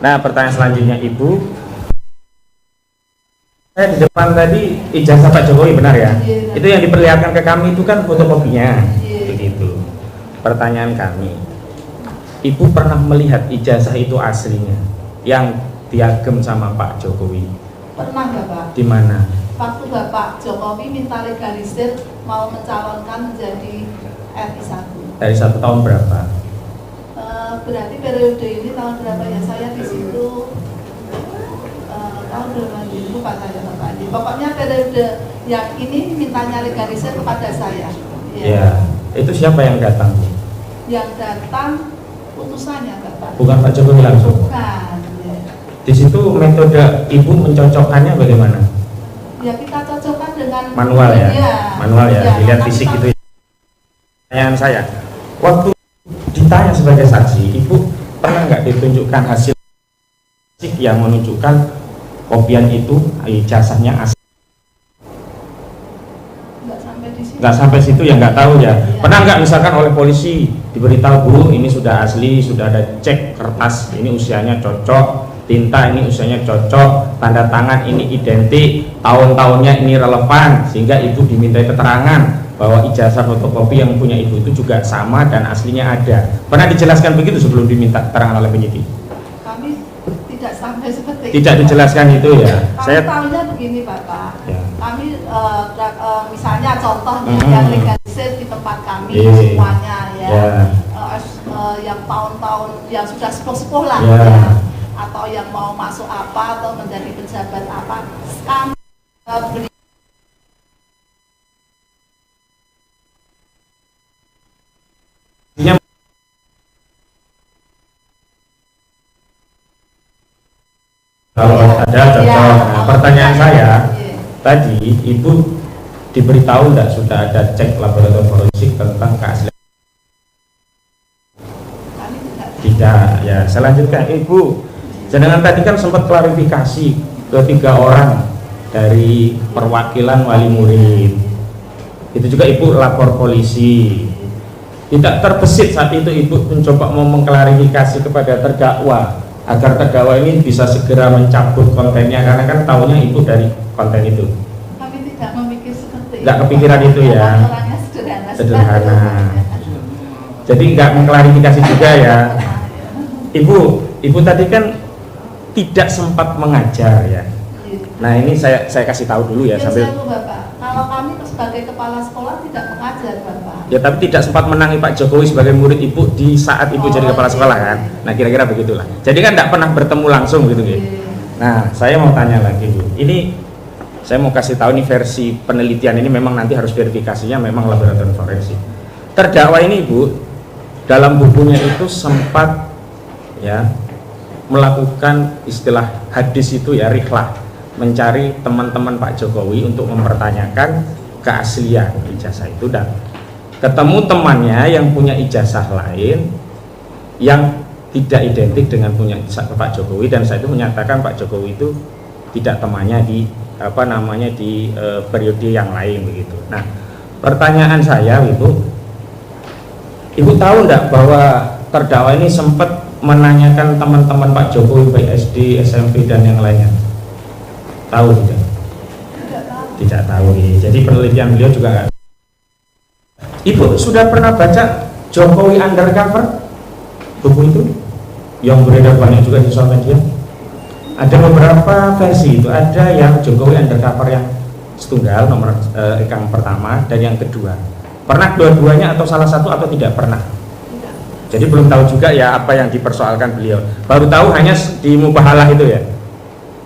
Nah, pertanyaan selanjutnya Ibu, saya di depan tadi ijazah Pak Jokowi benar ya? Iya. Itu yang diperlihatkan ke kami itu kan fotokopinya. Iya. Begitu. Pertanyaan kami, Ibu pernah melihat ijazah itu aslinya yang diagem sama Pak Jokowi? Pernah Bapak. Di mana? Waktu Bapak Jokowi minta legalisir mau mencalonkan menjadi RI 1. Dari 1 tahun berapa? Berarti periode ini tahun berapa ya? Saya di situ tahun berapa ini? Lupa saya Bapak. Pokoknya periode yang ini mintanya legalisir kepada saya. Ya. Itu siapa yang datang? Yang datang putusannya Bapak. Bukan Pak Jokowi langsung? Bukan. Ya. Di situ metode Ibu mencocokkannya bagaimana? Ya kita cocokkan dengan Manual ya? Manual ya, dilihat karena fisik kita- itu. Pertanyaan saya, waktu ditanya sebagai saksi, Ibu pernah nggak ditunjukkan hasil fisik yang menunjukkan kopian itu ijazahnya asli? nggak sampai di situ. Nggak sampai situ ya, nggak tahu ya. Pernah nggak misalkan oleh polisi diberitahu, Bu, ini sudah asli, sudah ada cek kertas, ini usianya cocok, tinta ini usianya cocok, tanda tangan ini identik, tahun-tahunnya ini relevan, sehingga Ibu dimintai keterangan bahwa ijazah fotokopi yang punya Ibu itu juga sama dan aslinya ada. Pernah dijelaskan begitu sebelum diminta keterangan oleh penyidik? Kami tidak sampai seperti Tidak dijelaskan itu ya. Kami Saya tahunya begini Bapak. Ya. Kami misalnya contohnya Hmm. yang legalisir di tempat kami Iya. semuanya ya. Ya. Yang tahun-tahun yang sudah sepuh-sepuh lah Ya. ya. Atau yang mau masuk apa atau menjadi pejabat apa, kami beri kalau ada cocok. Ya, Nah, pertanyaan saya iya. tadi, Ibu diberitahu enggak sudah ada cek laboratorium forensik tentang keaslian? Kami Tidak. Ya, saya lanjutkan. Ibu, jenengan tadi kan sempat klarifikasi ke 3 orang dari perwakilan wali murid. Itu juga Ibu lapor polisi. Tidak terbesit saat itu Ibu mencoba mau mengklarifikasi kepada terdakwa agar terdakwa ini bisa segera mencabut kontennya, karena kan tahunya Ibu dari konten itu. Kami tidak memikir seperti Nggak kepikiran itu ya? Orangnya sederhana. Sederhana. Jadi nggak mengklarifikasi juga ya. Ibu tadi kan tidak sempat mengajar ya. Nah, ini saya kasih tahu dulu ya sambil. Bapak, kalau kami sebagai kepala sekolah tidak mengajar Bapak. Ya, tapi tidak sempat menangi Pak Jokowi sebagai murid Ibu di saat Ibu jadi kepala sekolah kan. Nah, kira-kira begitulah. Jadi kan tidak pernah bertemu langsung gitu gitu. Nah, saya mau tanya lagi Bu. Ini saya mau kasih tahu nih versi penelitian ini, memang nanti harus verifikasinya memang laboratorium forensik. Terdakwa ini Bu dalam bukunya itu sempat ya melakukan istilah hadis itu ya, rihlah, mencari teman-teman Pak Jokowi untuk mempertanyakan keaslian ijazah itu, dan ketemu temannya yang punya ijazah lain yang tidak identik dengan punya Pak Jokowi, dan saya itu menyatakan Pak Jokowi itu tidak temannya di periode yang lain begitu. Nah, pertanyaan saya Ibu tahu enggak bahwa terdakwa ini sempat menanyakan teman-teman Pak Jokowi baik SD, SMP dan yang lainnya? Tahu tidak? Tidak tahu. Jadi penelitian beliau juga enggak. Ibu sudah pernah baca Jokowi Undercover, buku itu yang beredar banyak juga di sosial media? Ada beberapa versi itu, ada yang Jokowi Undercover yang setunggal nomor yang pertama dan yang kedua. Pernah dua-duanya atau salah satu atau tidak pernah? Tidak. Jadi belum tahu juga ya apa yang dipersoalkan beliau. Baru tahu hanya di Mubahalah itu ya.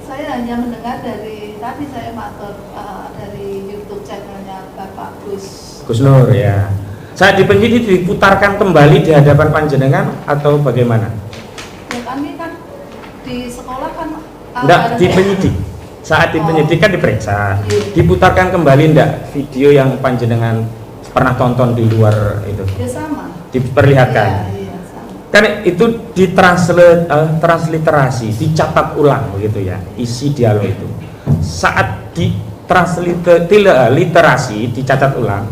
Saya hanya mendengar dari tadi saya matur dari YouTube channelnya Bapak Gus Nur ya. Saat di penyidik diputarkan kembali di hadapan panjenengan atau bagaimana? Ya, kami kan di sekolah kan Enggak, di penyidik. Saat di penyidik kan diperiksa. Iya. Diputarkan kembali enggak video yang panjenengan pernah tonton di luar itu? Ya sama. Diperlihatkan. Iya, sama. Kan itu ditransliterasi, dicatat ulang begitu ya, isi dialog itu. Saat di transliterasi, dicatat ulang,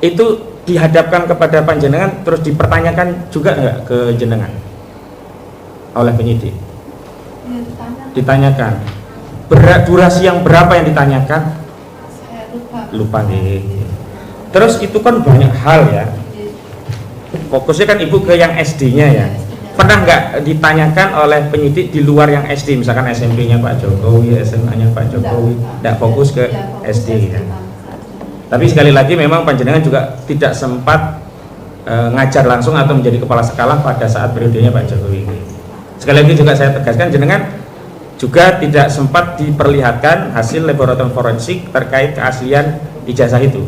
itu dihadapkan kepada panjenengan terus dipertanyakan juga enggak ke jenengan oleh penyidik? ditanyakan. Durasi yang berapa yang ditanyakan? Saya Lupa nih. Terus itu kan banyak hal ya. Fokusnya kan ibu ke yang SD-nya ya. Pernah nggak ditanyakan oleh penyidik di luar yang SD, misalkan SMP-nya Pak Jokowi, SMA-nya Pak Jokowi, nggak fokus ke SD ya. Tapi sekali lagi memang panjenengan juga tidak sempat ngajar langsung atau menjadi kepala sekolah pada saat periodenya Pak Jokowi ini. Sekali lagi juga saya tegaskan, jenengan juga tidak sempat diperlihatkan hasil laboratorium forensik terkait keaslian ijazah itu.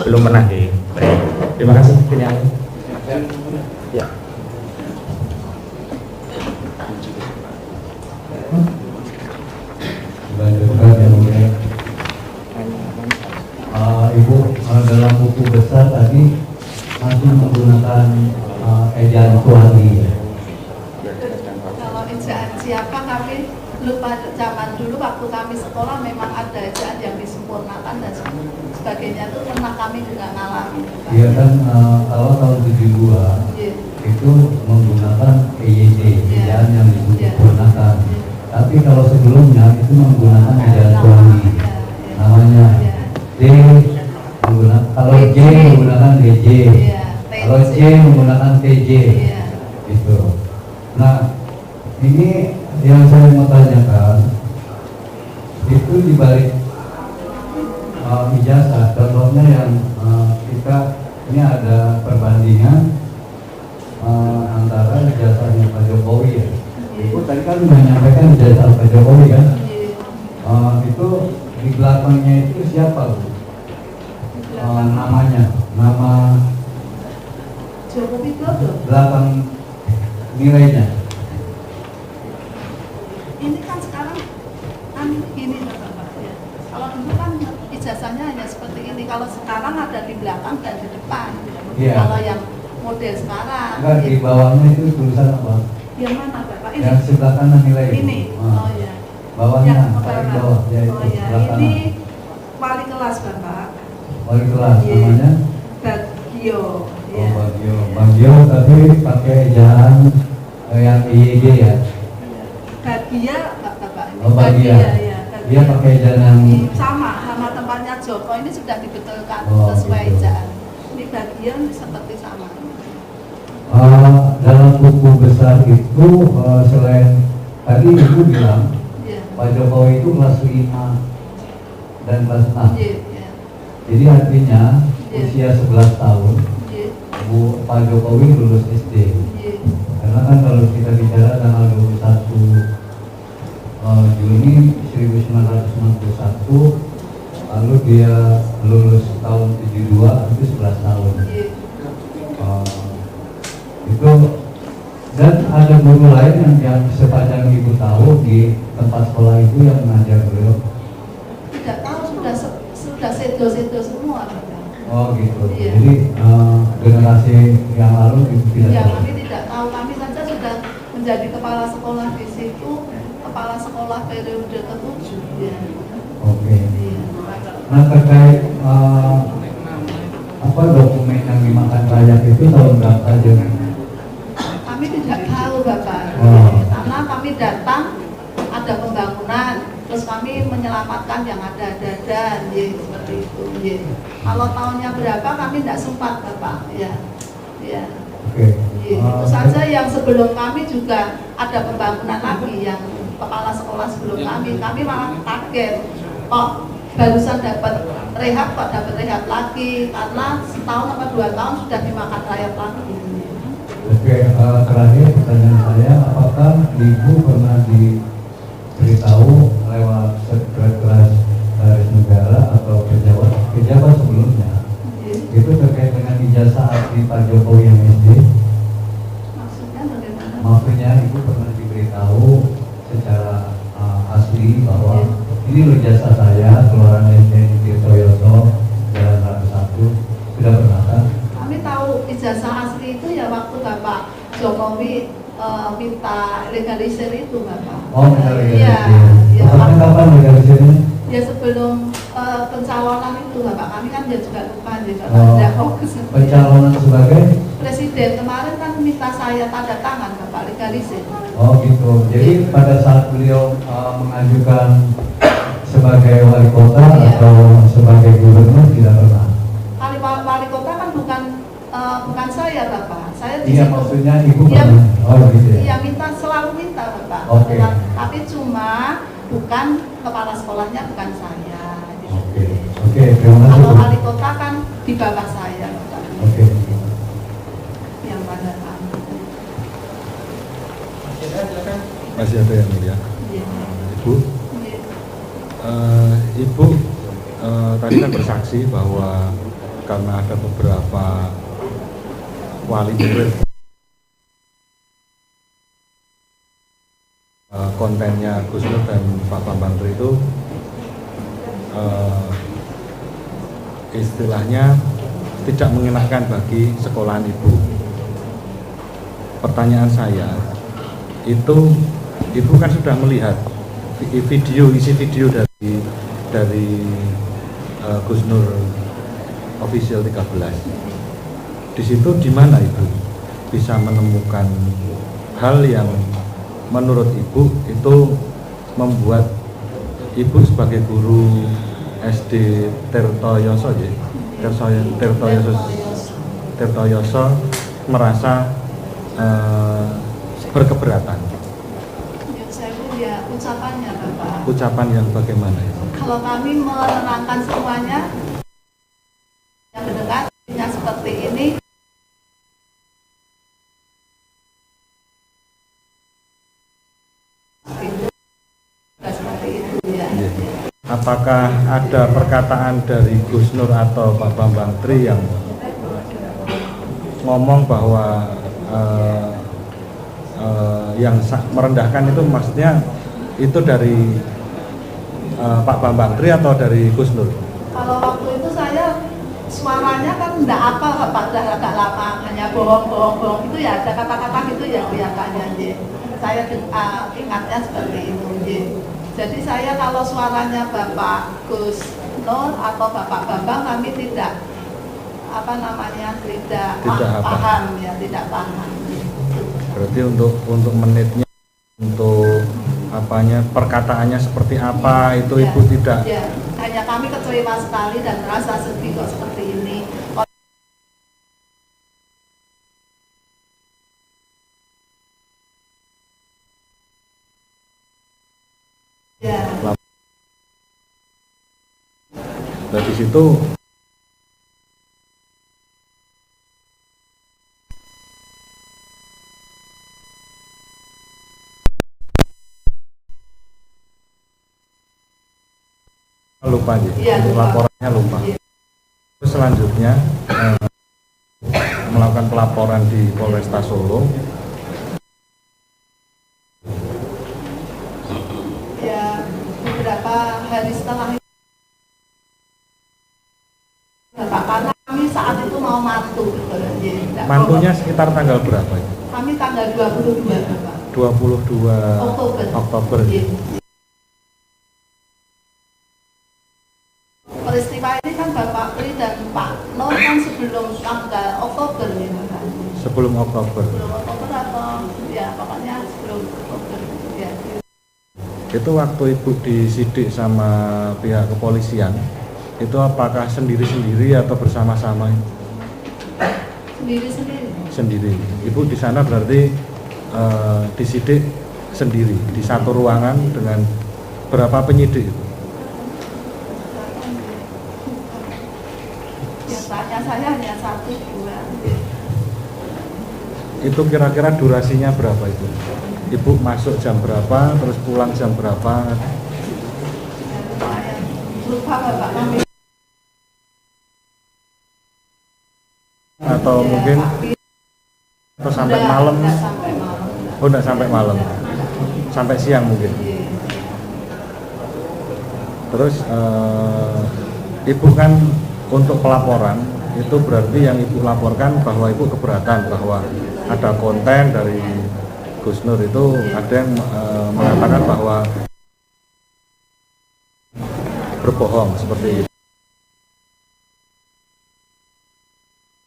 Belum pernah di. Terima kasih. Ya. Ibu, dalam buku besar tadi masih menggunakan ejaan Tuhangi. Kalau ejaan siapa kami lupa. Zaman dulu waktu kami sekolah memang ada ejaan yang disempurnakan dan sebagainya, itu pernah kami juga ngalami. Iya kan, kalau tahun 72 itu menggunakan EYD, ejaan yang disempurnakan. Tapi kalau sebelumnya itu menggunakan ejaan Tuhangi, namanya D, kalau J menggunakan DJ, kalau J menggunakan TJ, gitu. Nah, ini yang saya mau tanyakan, itu dibalik ijazah, contohnya yang kita ini ada perbandingan antara ijazahnya Pak Jokowi ya. Ibu tadi kan menyampaikan ijazah Pak Jokowi kan, itu di belakangnya itu siapa Bu? Namanya, nama Jokowi Dodo. belakang nilainya. Ini kan sekarang kami begini Bapak ya. Kalau dulu kan ijazahnya hanya seperti ini. Kalau sekarang ada di belakang dan di depan. Iya. Kalau yang model sekarang. Enggak, di bawahnya itu tulisan apa? Yang mana Bapak? Ini. Yang sebelah kanan nilai. Ini. Oh ya. Bawahnya, Yang paling bawah, ya itu oh ya. sebelah kanan. Ini wali kelas Bapak. Wali kelas, Iya. namanya? Bagio. Oh, Bagio. Bagio tapi pakai ejaan yang IYG ya? Bagia Bapak. Oh, Bagia. Ya. Dia pakai ejaan yang sama tempatnya Joko ini sudah dibetulkan Oh, sesuai gitu. ejaan. Ini bagian seperti sama. dalam buku besar itu selain tadi Ibu bilang Iya. Pak Jokowi itu kelas 5 dan kelas 6. Iya. Jadi artinya Iya. usia 11 tahun Iya. Pak Jokowi lulus SD. Iya. Karena kan kalau kita bicara tanggal 21 Juni 1961, lalu dia lulus tahun 72, itu 11 tahun. Iya. Itu dan ada guru lain yang sepanjang Ibu tahu di tempat sekolah itu yang mengajar beliau. Tidak tahu sudah sedo semua. Oh gitu. Iya. Jadi generasi yang lalu itu tidak Ya tahu. kami tidak tahu, kami saja sudah menjadi kepala sekolah di situ, kepala sekolah periode ke-7 ya. Oke. Iya. Nah terkait apa dokumen yang dimakan rakyat itu tahun berapa aja? Kami tidak tahu Bapak, Oh. karena kami datang ada pembangunan, terus kami menyelamatkan yang ada dan ya seperti itu. Ya. Kalau tahunnya berapa kami tidak sempat Bapak, ya. Ya. Oke. Ya, itu saja yang sebelum kami juga ada pembangunan lagi yang kepala sekolah sebelum kami malah kaget kok barusan dapat rehab kok dapat rehab lagi karena setahun apa 2 tahun sudah dimakan rayap lagi. Oke, terakhir pertanyaan saya, apakah Ibu pernah diberitahu lewat sekretariat garis negara atau pejabat sebelumnya itu terkait dengan ijazah asli Pak Jokowi yang SD? Maksudnya bagaimana? Maksudnya Ibu pernah diberitahu secara asli bahwa ini loh ijazah saya keluaran SD Tirtoyoso Jalan Ratu 1, sudah pernah kan? Kami tahu ijazah asli itu ya waktu Bapak Jokowi minta legalisir itu Bapak. Oh, minta legalisir. Iya. Ya, Tepatnya kapan legalisirnya? ya sebelum pencalonan itu Bapak, kami kan ya juga lupa ya Bapak, Oh. tidak fokus. Pencalonan sebagai Presiden kemarin kan minta saya saya tanda tangan Bapak legalisir. Oh gitu. Jadi pada saat beliau mengajukan sebagai wali kota Iya. atau sebagai gubernur tidak pernah. Wali kota kan bukan saya Bapak. Saya di Iya, situ. maksudnya ibu Iya, pernah. Oh gitu ya. Iya, selalu minta Bapak. Oke. Tapi cuma bukan kepala sekolahnya bukan saya. Oke. Oke, terima kasih. Kalau Bu. wali kota kan di bawah saya Bapak. Oke. Yang pada kami. Masih ada yang mulia. Iya. Ibu, Iya. Ibu tadi kan bersaksi bahwa karena ada beberapa wali murid kontennya Gus Nur dan Pak Bambang Tri itu istilahnya tidak mengenakan bagi sekolahan Ibu. Pertanyaan saya, itu Ibu kan sudah melihat isi video dari Gus Nur Official 13. Di situ di mana Ibu bisa menemukan hal yang menurut Ibu itu membuat Ibu sebagai guru SD Tirtoyoso ya, Tirtoyoso merasa berkeberatan. Saya punya ucapannya Bapak. Ucapan yang bagaimana itu? Kalau kami menerangkan semuanya yang mendekatnya seperti ini, seperti itu ya. Iya. Apakah ada perkataan dari Gus Nur atau Pak Bambang Tri yang ngomong bahwa yang merendahkan itu maksudnya itu dari Pak Bambang Tri atau dari Gus Nur? Kalau waktu itu saya suaranya kan enggak apa Pak, udah agak lama, hanya bohong itu ya, ada kata-kata gitu ya kelihatannya ya. Saya ingatnya seperti itu ya. Jadi saya kalau suaranya Bapak Gus Nur atau Bapak Bambang kami tidak tidak paham ya, tidak paham. Berarti untuk menitnya, untuk apanya, perkataannya seperti apa itu Ya, Ibu tidak. ya, hanya kami kecewa sekali dan merasa sedih kok seperti ini. Ya, Dari situ lupa aja, Iya, lupa. laporannya lupa. Iya. Terus selanjutnya melakukan pelaporan di Polresta Solo. ya beberapa hari setelah itu Bapak, karena kami saat itu mau mantu gitu ya, tidak Mantunya bohong. sekitar tanggal berapa itu? Kami tanggal 22 Bapak. 22 Oktober. ya? Iya. Peristiwa ini kan Bapak Pri dan Pak Nur kan sebelum tanggal Oktober ya Bapak. Sebelum Oktober. Sebelum Oktober atau ya pokoknya sebelum Oktober ya. Itu waktu Ibu disidik sama pihak kepolisian, itu apakah sendiri-sendiri atau bersama-sama? Sendiri-sendiri. Sendiri. Ibu di sana berarti disidik sendiri di satu ruangan dengan berapa penyidik itu? Biasanya saya hanya 1-2. Itu kira-kira durasinya berapa itu? Ibu masuk jam berapa, terus pulang jam berapa? Lumayan. Lupa Bapak kami. Atau Ya, mungkin tapi atau sampai enggak, malam? enggak sampai malam. Oh, enggak sampai malam, sampai siang mungkin. Iya. Terus Ibu kan untuk pelaporan itu berarti yang Ibu laporkan bahwa Ibu keberatan bahwa ada konten dari Gus Nur itu ada yang mengatakan bahwa berbohong seperti itu.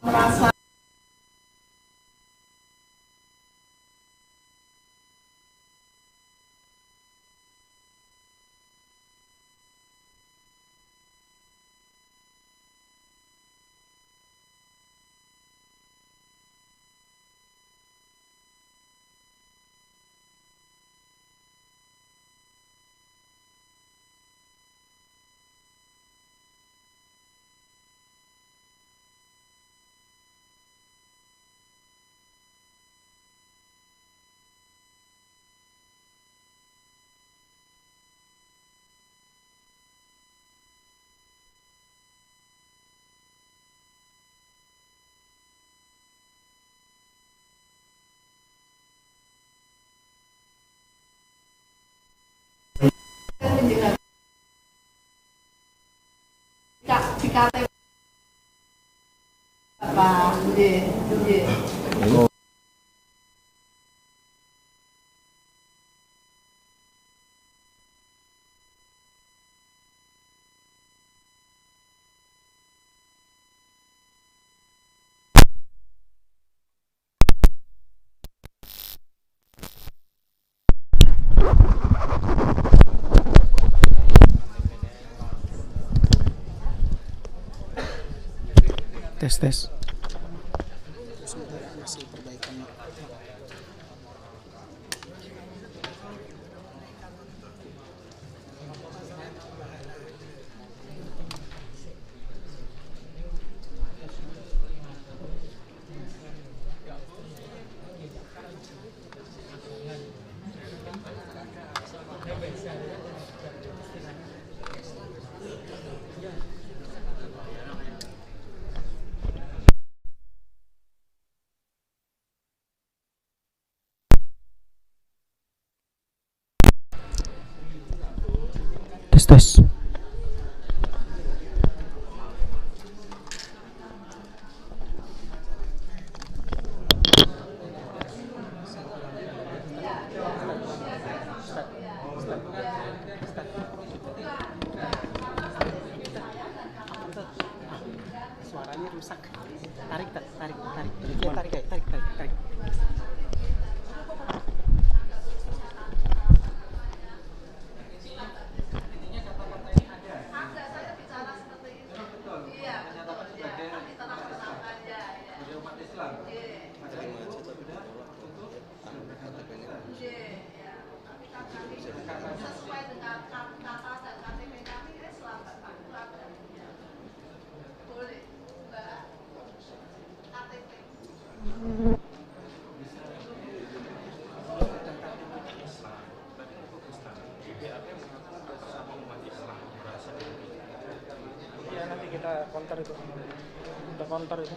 Merasa Tes. Hasil perbaikannya. Tes. Suaranya rusak. Tarik. Tarik. Ada, saya bicara seperti itu. Iya, betul. Ya, kami telah bersama ya. Umat Islam. Kami sesuai dengan kata dan KTP kami Islam, Pak. Boleh, Mbak. KTP. Iya, nanti kita counter itu. Kita counter itu.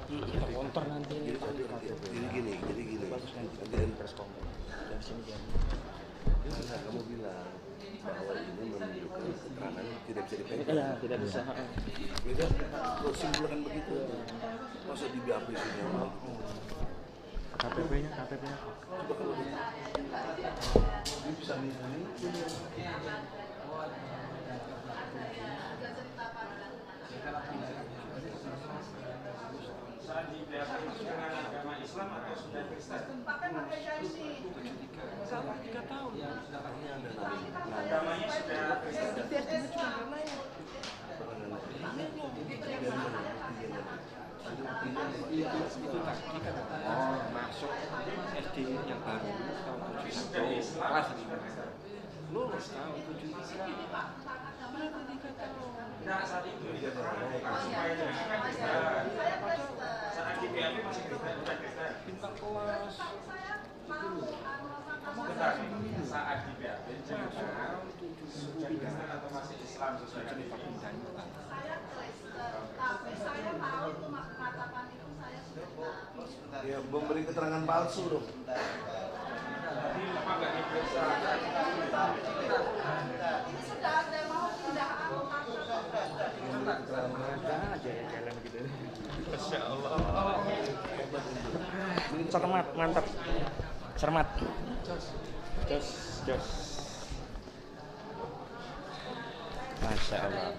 Kita counter nanti ini. Jadi gini. Bagus nanti ada press conference. Dari sini jam. Masa kamu bilang bahwa ini menunjukkan keterangan tidak bisa dipegang? Iya, tidak bisa. Beda, kalau simpulkan begitu, masa di BAP sini awal? KTP-nya. Coba kalau ini bisa misalnya. Saat di BAP itu dengan agama Islam atau sudah Kristen? Pakai janji. Sama 3 tahun. Agamanya sudah Kristen. Itu tadi kan masuk SD yang baru tahun 71 kelas 5 lulus tahun 73 berapa 3 tahun. Nah, saat itu supaya jangan saat di BAP masih Kristen. Bintang kelas Bentar, saat di BAP jangan sudah Kristen atau masih Islam sesuai dengan Saya Kristen, tapi saya tahu itu mengatakan itu saya sudah. Ya, memberi keterangan palsu dong. Jadi apa nggak diperiksa? Ini sudah ada mau pindah aja ya jalan gitu. Masya Allah. Cermat, mantap. Cermat. Jos. Masya Allah.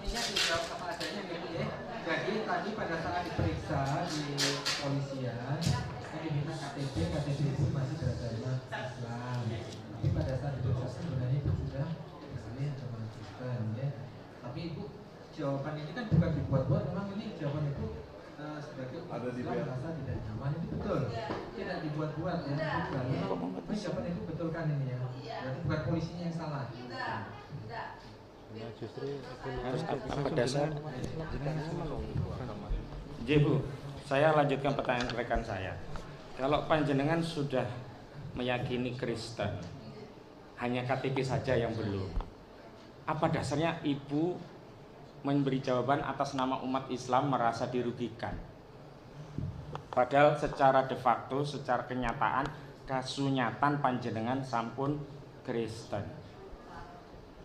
Jadi tadi pada saat diperiksa di kepolisian, saya diminta KTP itu masih beragama Islam. Tapi pada saat diperiksa sebenarnya itu sudah beralih agama Kristen, ya. Tapi ibu jawaban ini kan bukan dibuat-buat, memang ini jawaban itu sebagai umat Ada di Islam merasa tidak nyaman, itu betul. Tidak dibuat-buat ya. Memang jawaban itu betul kan ini ya. Berarti bukan polisinya yang salah. Harus apa dasar? Bu, saya lanjutkan pertanyaan rekan saya. Kalau panjenengan sudah meyakini Kristen, hanya KTP saja yang belum. Apa dasarnya ibu memberi jawaban atas nama umat Islam merasa dirugikan? Padahal secara de facto, secara kenyataan, kasunyatan panjenengan sampun Kristen.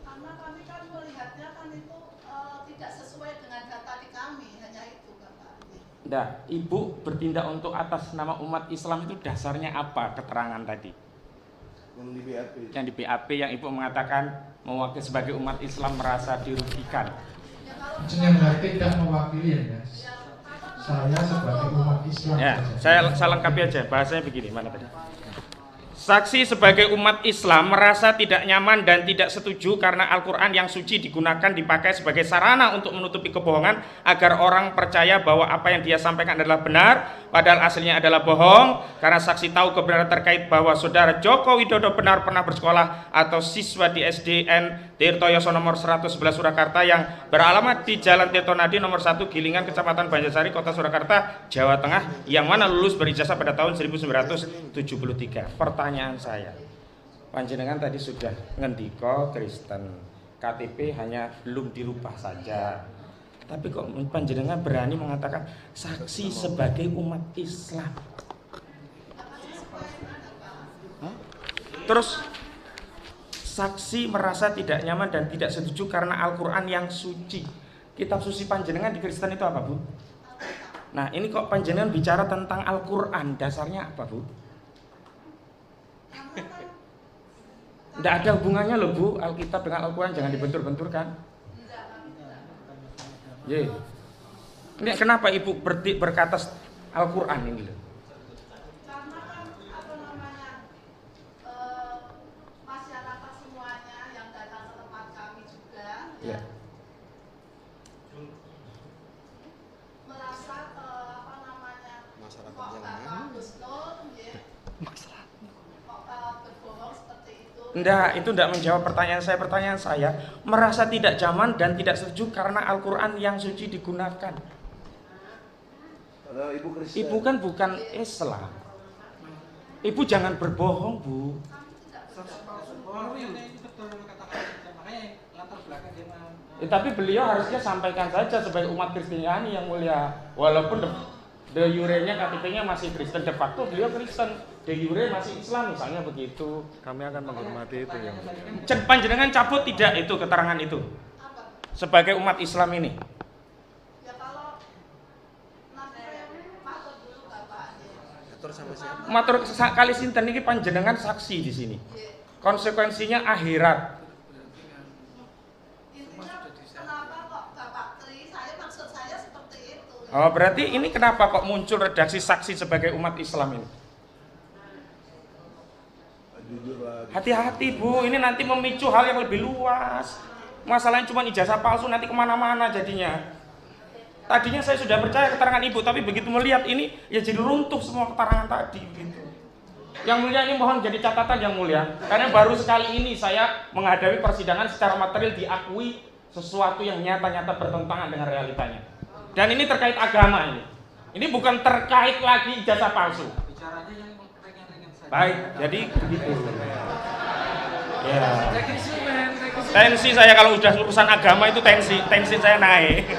Karena kami kan melihatnya kan itu tidak sesuai dengan data di kami, hanya itu Bapak. Nah, ibu bertindak untuk atas nama umat Islam itu dasarnya apa keterangan tadi? Yang di BAP. Yang di BAP yang ibu mengatakan mewakili sebagai umat Islam merasa dirugikan. Jenengan tidak mewakili ya, guys. Saya sebagai umat Islam. Ya, saya lengkapi aja bahasanya begini, mana tadi? Saksi sebagai umat Islam merasa tidak nyaman dan tidak setuju karena Al-Quran yang suci digunakan dipakai sebagai sarana untuk menutupi kebohongan agar orang percaya bahwa apa yang dia sampaikan adalah benar padahal aslinya adalah bohong. Karena saksi tahu kebenaran terkait bahwa saudara Joko Widodo benar pernah bersekolah atau siswa di SDN Tirtoyoso nomor 111 Surakarta yang beralamat di Jalan Tirtonadi nomor 1 Gilingan Kecamatan Banjarsari Kota Surakarta Jawa Tengah yang mana lulus berijazah pada tahun 1973. Pertanyaan saya, panjenengan tadi sudah ngendiko Kristen, KTP hanya belum dirubah saja, tapi kok panjenengan berani mengatakan saksi sebagai umat Islam? Hah? Terus saksi merasa tidak nyaman dan tidak setuju karena Al-Quran yang suci. Kitab suci panjenengan di Kristen itu apa, Bu? Nah, ini kok panjenengan bicara tentang Al-Quran, dasarnya apa, Bu? Tidak ada hubungannya loh, Bu, Alkitab dengan Al-Quran, jangan dibentur-benturkan. Ye. Ini kenapa Ibu berkata Al-Quran ini loh? Karena kan masyarakat semuanya yang datang ke tempat kami juga Ya. merasa Masyarakat kok yang Bapak mana? Gusnul kok berbohong seperti itu. Itu tidak menjawab pertanyaan saya. Pertanyaan saya, merasa tidak nyaman dan tidak setuju karena Al-Quran yang suci digunakan. Kalau ibu Kristen. Ibu kan bukan Islam. Ibu jangan berbohong, Bu. Tapi beliau harusnya sampaikan saja sebagai umat Kristiani yang mulia. Walaupun de jure-nya KTP-nya masih Kristen, de facto beliau Kristen, de jure masih Islam misalnya begitu. Kami akan menghormati itu yang Panjenengan cabut tidak itu keterangan itu sebagai umat Islam ini? Ya kalau nanti matur dulu Bapak. Atur sama siapa? Matur kali sinten iki panjenengan saksi di sini. Konsekuensinya akhirat. Intinya kenapa kok Bapak Tri? Maksud saya seperti itu. Oh, berarti ini kenapa kok muncul redaksi saksi sebagai umat Islam ini? Jujur lagi. Hati-hati, Bu, ini nanti memicu hal yang lebih luas. Masalahnya cuma ijazah palsu, nanti kemana-mana jadinya. Tadinya saya sudah percaya keterangan Ibu, tapi begitu melihat ini ya jadi runtuh semua keterangan tadi gitu. Yang mulia, ini mohon jadi catatan yang mulia, karena baru sekali ini saya menghadapi persidangan secara material diakui sesuatu yang nyata-nyata bertentangan dengan realitanya. Dan ini terkait agama ini. Ini bukan terkait lagi ijazah palsu. Bicaranya yang ringan-ringan saja. Baik, jadi begitu. Ya. Tensi saya kalau udah urusan agama itu tensi saya naik.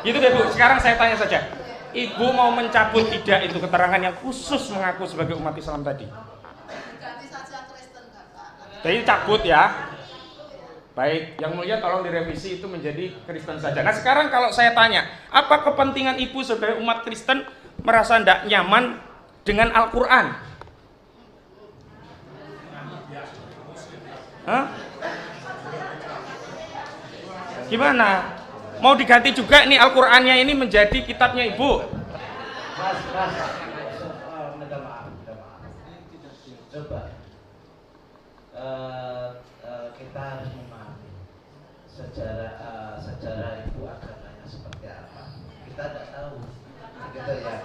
Gitu deh, Bu. Sekarang saya tanya saja. Ibu mau mencabut tidak itu keterangan yang khusus mengaku sebagai umat Islam tadi? Ganti saja Kristen Bapak. Jadi cabut ya. Baik, yang mulia tolong direvisi itu menjadi Kristen saja. Nah sekarang kalau saya tanya, apa kepentingan Ibu sebagai umat Kristen merasa tidak nyaman dengan Al-Quran? Hah? Gimana? Mau diganti juga nih Al-Qur'annya ini menjadi kitabnya Ibu? Minta maaf. Coba kita harus memahami sejarah ibu agamanya seperti apa. Kita tidak tahu, gitu ya.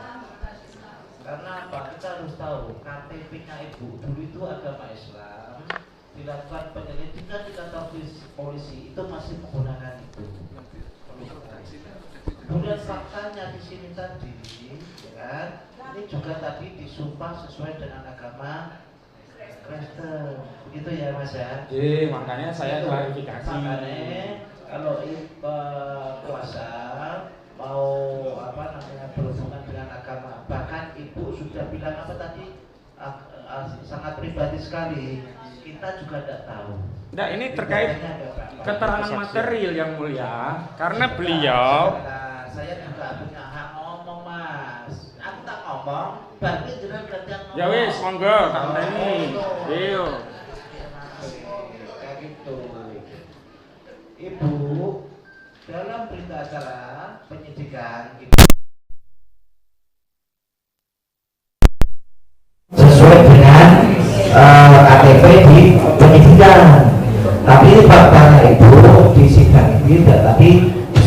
Karena apa? Kita harus tahu KTP-nya ibu dulu itu agama Islam. Dilakukan penyelidikan di kantor polisi itu masih menggunakan itu. Kemudian faktanya di sini tadi, ya kan? Ini juga tadi disumpah sesuai dengan agama Kristen, begitu ya Mas ya? Makanya saya klarifikasi. Makanya kalau puasa mau berhubungan dengan agama, bahkan ibu sudah bilang apa tadi, sangat pribadi sekali. Kita juga tidak tahu. Nah, ini terkait keterangan material yang mulia, karena beliau. Saya juga punya hak ngomong, Mas. Aku tak ngomong, berarti jenengan gantian ngomong. Ya wis, monggo, tak ngenteni. Iya. Kayak gitu. Ibu, dalam berita acara penyidikan Ibu sesuai dengan diperhatikan. Tapi Bapak Ibu di sidang ini tidak, tapi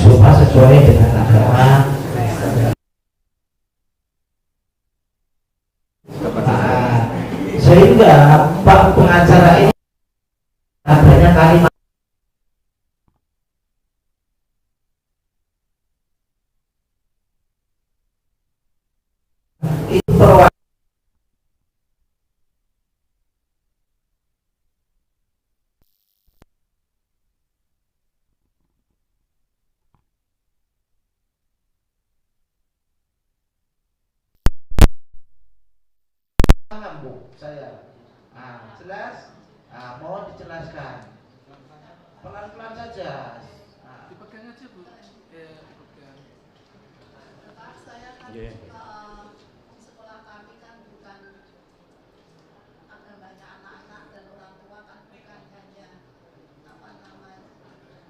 semua sesuai dengan agama. Sehingga Pak pengacara ini adanya kalimat itu perwakilan paham Bu saya. Jelas? Mohon dijelaskan. Pelan-pelan saja. Dipegang aja Bu. Dipegang. Pak, saya kan Iya. di sekolah kami kan bukan agamanya anak-anak dan orang tua kan bukan hanya apa namanya.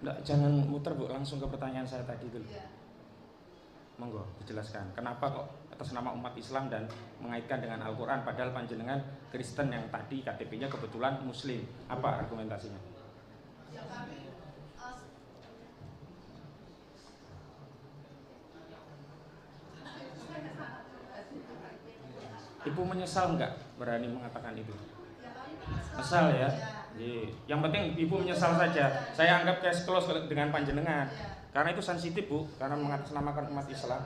Nggak, jangan muter Bu, langsung ke pertanyaan saya tadi dulu. Iya. Monggo dijelaskan kenapa kok atas nama umat Islam dan mengaitkan dengan Al-Quran padahal panjenengan Kristen yang tadi KTP-nya kebetulan Muslim. Apa argumentasinya? Ya kami Ibu menyesal nggak berani mengatakan itu? ya kami Menyesal ya? Iya. Yang penting Ibu menyesal saja. Saya anggap case close dengan panjenengan. Karena itu sensitif Bu, karena mengatasnamakan umat Islam.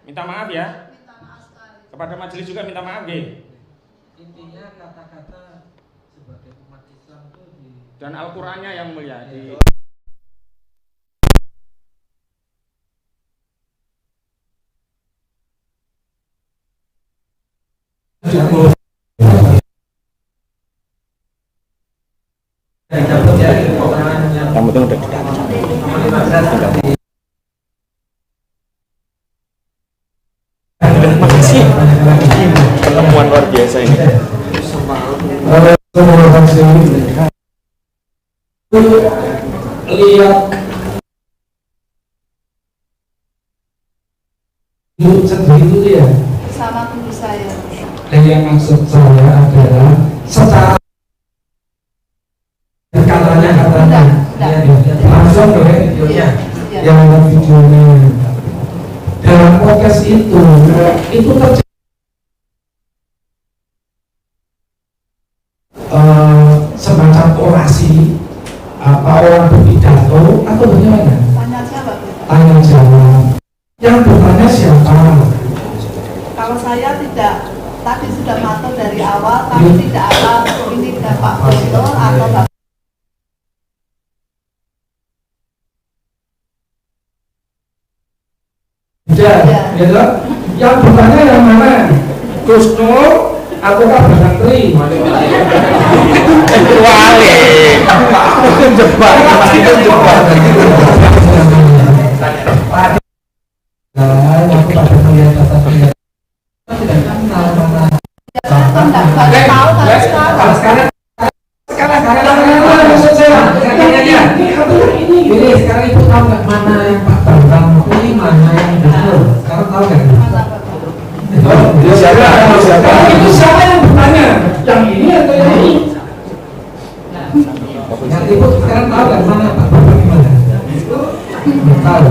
Minta maaf ya. minta maaf sekali. Kepada majelis juga minta maaf ya. Intinya kata-kata sebagai umat Islam itu di Dan Al-Qur'annya yang mulia di yang penting udah makasih pertemuan luar biasa ini. Lihat ibu sendiri itu ya, Sama guru saya. yang maksud saya adalah secara katanya langsung ke videonya, yang videonya dalam podcast itu terjadi semacam orasi apa orang berpidato atau bagaimana? Tanya siapa? Tanya jawab. Yang bertanya siapa? Kalau saya tidak, tadi sudah matang dari awal, kami tidak apa ini Bapak Gusnur atau Bapak. Tidak, ya. Yang bertanya yang mana? Gus Nur atau Pak Menteri? Wale. Itu jebak, itu jebak. Nah, waktu pada melihat tidak kenal mana. Baru tahu kalau sekarang. Sekarang maksud saya ini sekarang ibu tahu nggak mana yang Pak Bambang ini, mana yang Gus Nur? Sekarang tahu nggak? Siapa? Itu siapa yang bertanya? Yang ini atau yang ini? Yang ibu sekarang tahu nggak mana Pak Bambang gimana? Tahu.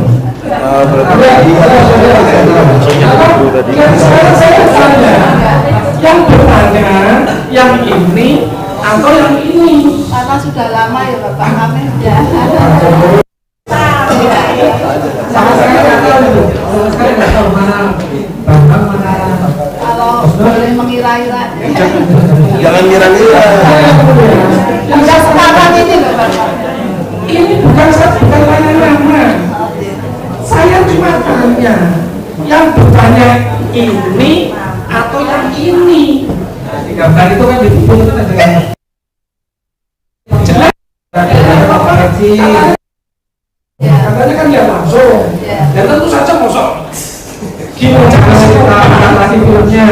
Sekarang saya tanya, yang bertanya yang ini atau yang ini? Karena sudah lama ya Bapak kami ya. Sama sekali nggak tahu itu. Sama sekali nggak tahu mana Bambang mana. Kalau boleh mengira-ira. Jangan ngira-ngira. Yang sekarang ini loh Bapak. Ini bukan tanya nama. Saya cuma tanya yang bertanya ini atau yang ini. Nah, di gambar itu kan di buku itu ada jelas. Katanya kan dia langsung. Dan tentu saja mosok gimana cara lagi filmnya.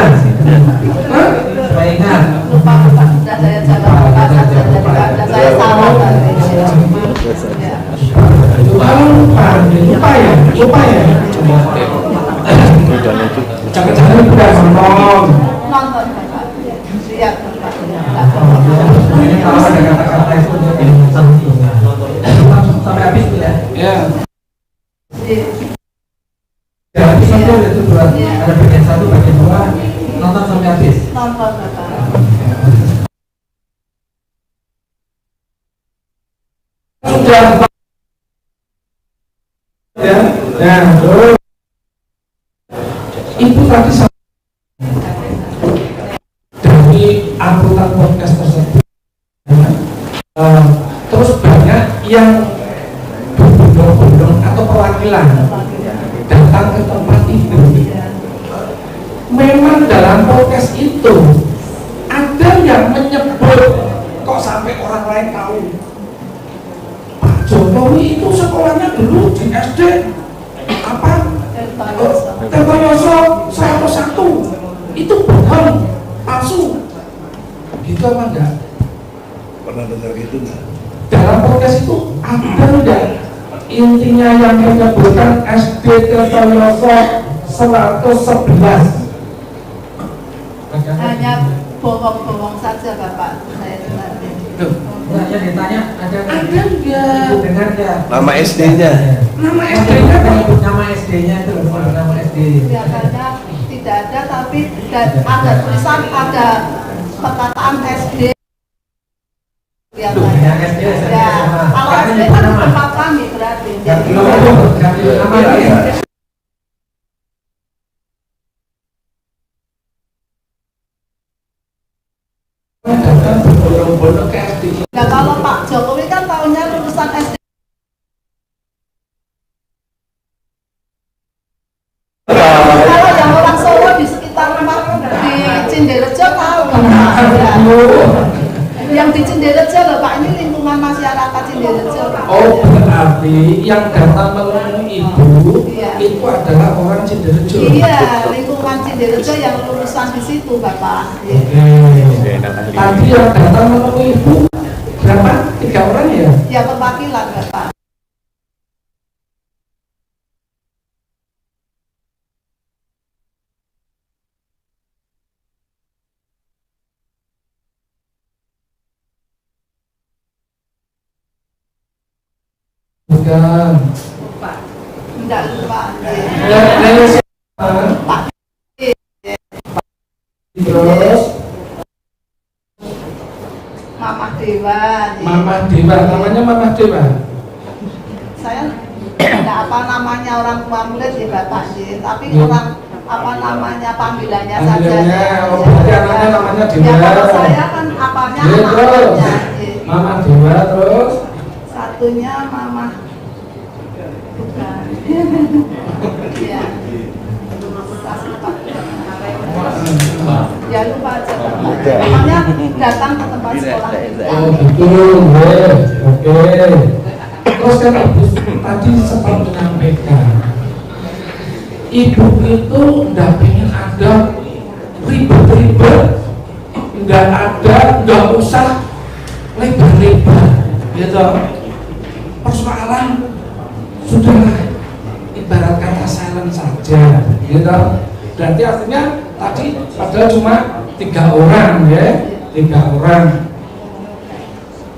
Ingat. Lupa sudah saya jawab Bapak saja daripada saya salah tadi. Ya. Lupa ya. Jangan-jangan udah nonton. Nonton Bapak. Lihat Bapak. kalau ada kata-kata itu langsung sampai habis tuh ya. Ya. Ya, habis itu ada bagian 1, bagian 2, nonton sampai habis. Nonton Bapak. Sudah ya, nah terus Ibu tadi dari angkutan podcast tersebut terus banyak yang berbondong-bondong atau perwakilan datang ke tempat itu. Memang dalam podcast itu ada yang menyebut, kok sampai orang lain tahu, Pak Jokowi itu sekolahnya dulu di SD apa? Tirtoyoso 101. Itu bohong, palsu. Gitu apa enggak? Pernah dengar gitu nggak? Dalam podcast itu ada enggak intinya yang menyebutkan SD Tirtoyoso 111? Hanya bohong-bohong saja Bapak. Saya dengar. Nah, yang ditanya ada enggak? dengar ya? Nama SD-nya? Nama SD-nya Menyebut nama SD-nya itu loh, nama SD. Kelihatannya tidak ada, tapi ada tulisan, ada perkataan SD. Yang SD, Ya, kalau SD kan tempat kami berarti. Jadi, nama datang berbondong-bondong ke SD. nah kalau Pak Jokowi kan tahunya lulusan SD. Kalau yang orang Solo di sekitar rumah di Cinderejo tahu kan Pak? Ya. Yang di Cinderejo loh Pak, ini lingkungan masyarakat Cinderejo Pak. Oh, berarti yang datang menemui Ibu Iya. itu adalah orang Cinderejo. Iya, lingkungan Cinderejo yang lulusan di situ Bapak. Oke. Tadi yang datang menemui Ibu berapa? 3 orang ya? Ya perwakilan Bapak. Bukan. Lupa. Enggak lupa. Dari siapa? Pak. Terus Mamah Dewa. Mama Dewa, namanya Mama Dewa. Saya enggak apa namanya orang tua murid ya Bapak sih, tapi Ya. orang apa namanya panggilannya saja. Panggilannya, ya. oh, berarti anaknya namanya Dewa. Ya kalau saya kan apanya Ya, terus anaknya. Mama Dewa, terus Satunya Mama. Bukan. Ya. Ya lupa aja Bapak. Pokoknya datang ke tempat sekolah kita. oh betul, ya. Oke. Terus kan Ibu tadi sempat menyampaikan Ibu itu nggak pengen ada ribet-ribet, nggak usah lebar-lebar, gitu. Persoalan sudah ibarat kata silent saja, gitu. Berarti artinya tadi padahal cuma 3 orang ya, 3 orang.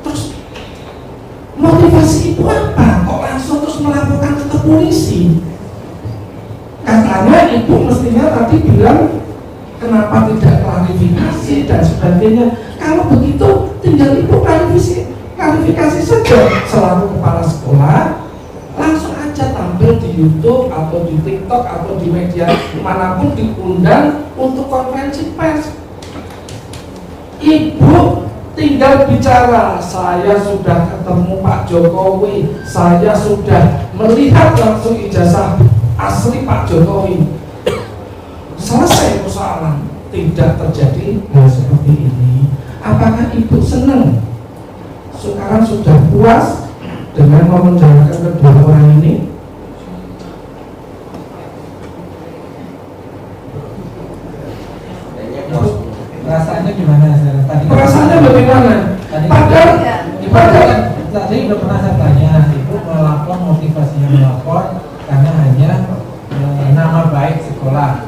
Terus motivasi Ibu apa? Kok langsung terus melaporkan ke polisi? Katanya Ibu mestinya tadi bilang kenapa tidak klarifikasi dan sebagainya. Kalau begitu tinggal Ibu klarifikasi saja selaku kepala sekolah, langsung aja tampil di YouTube atau di TikTok atau di media manapun diundang untuk konferensi pers. Ibu tinggal bicara, saya sudah ketemu Pak Jokowi, saya sudah melihat langsung ijazah asli Pak Jokowi. Selesai persoalan, tidak terjadi hal seperti ini. Apakah Ibu senang? Sekarang sudah puas dengan memenjarakan kedua orang ini? Perasaannya gimana sekarang? Tadi Perasaannya bagaimana? Padahal tadi udah pernah saya tanya, Ibu melapor, motivasinya melapor karena hanya nama baik sekolah.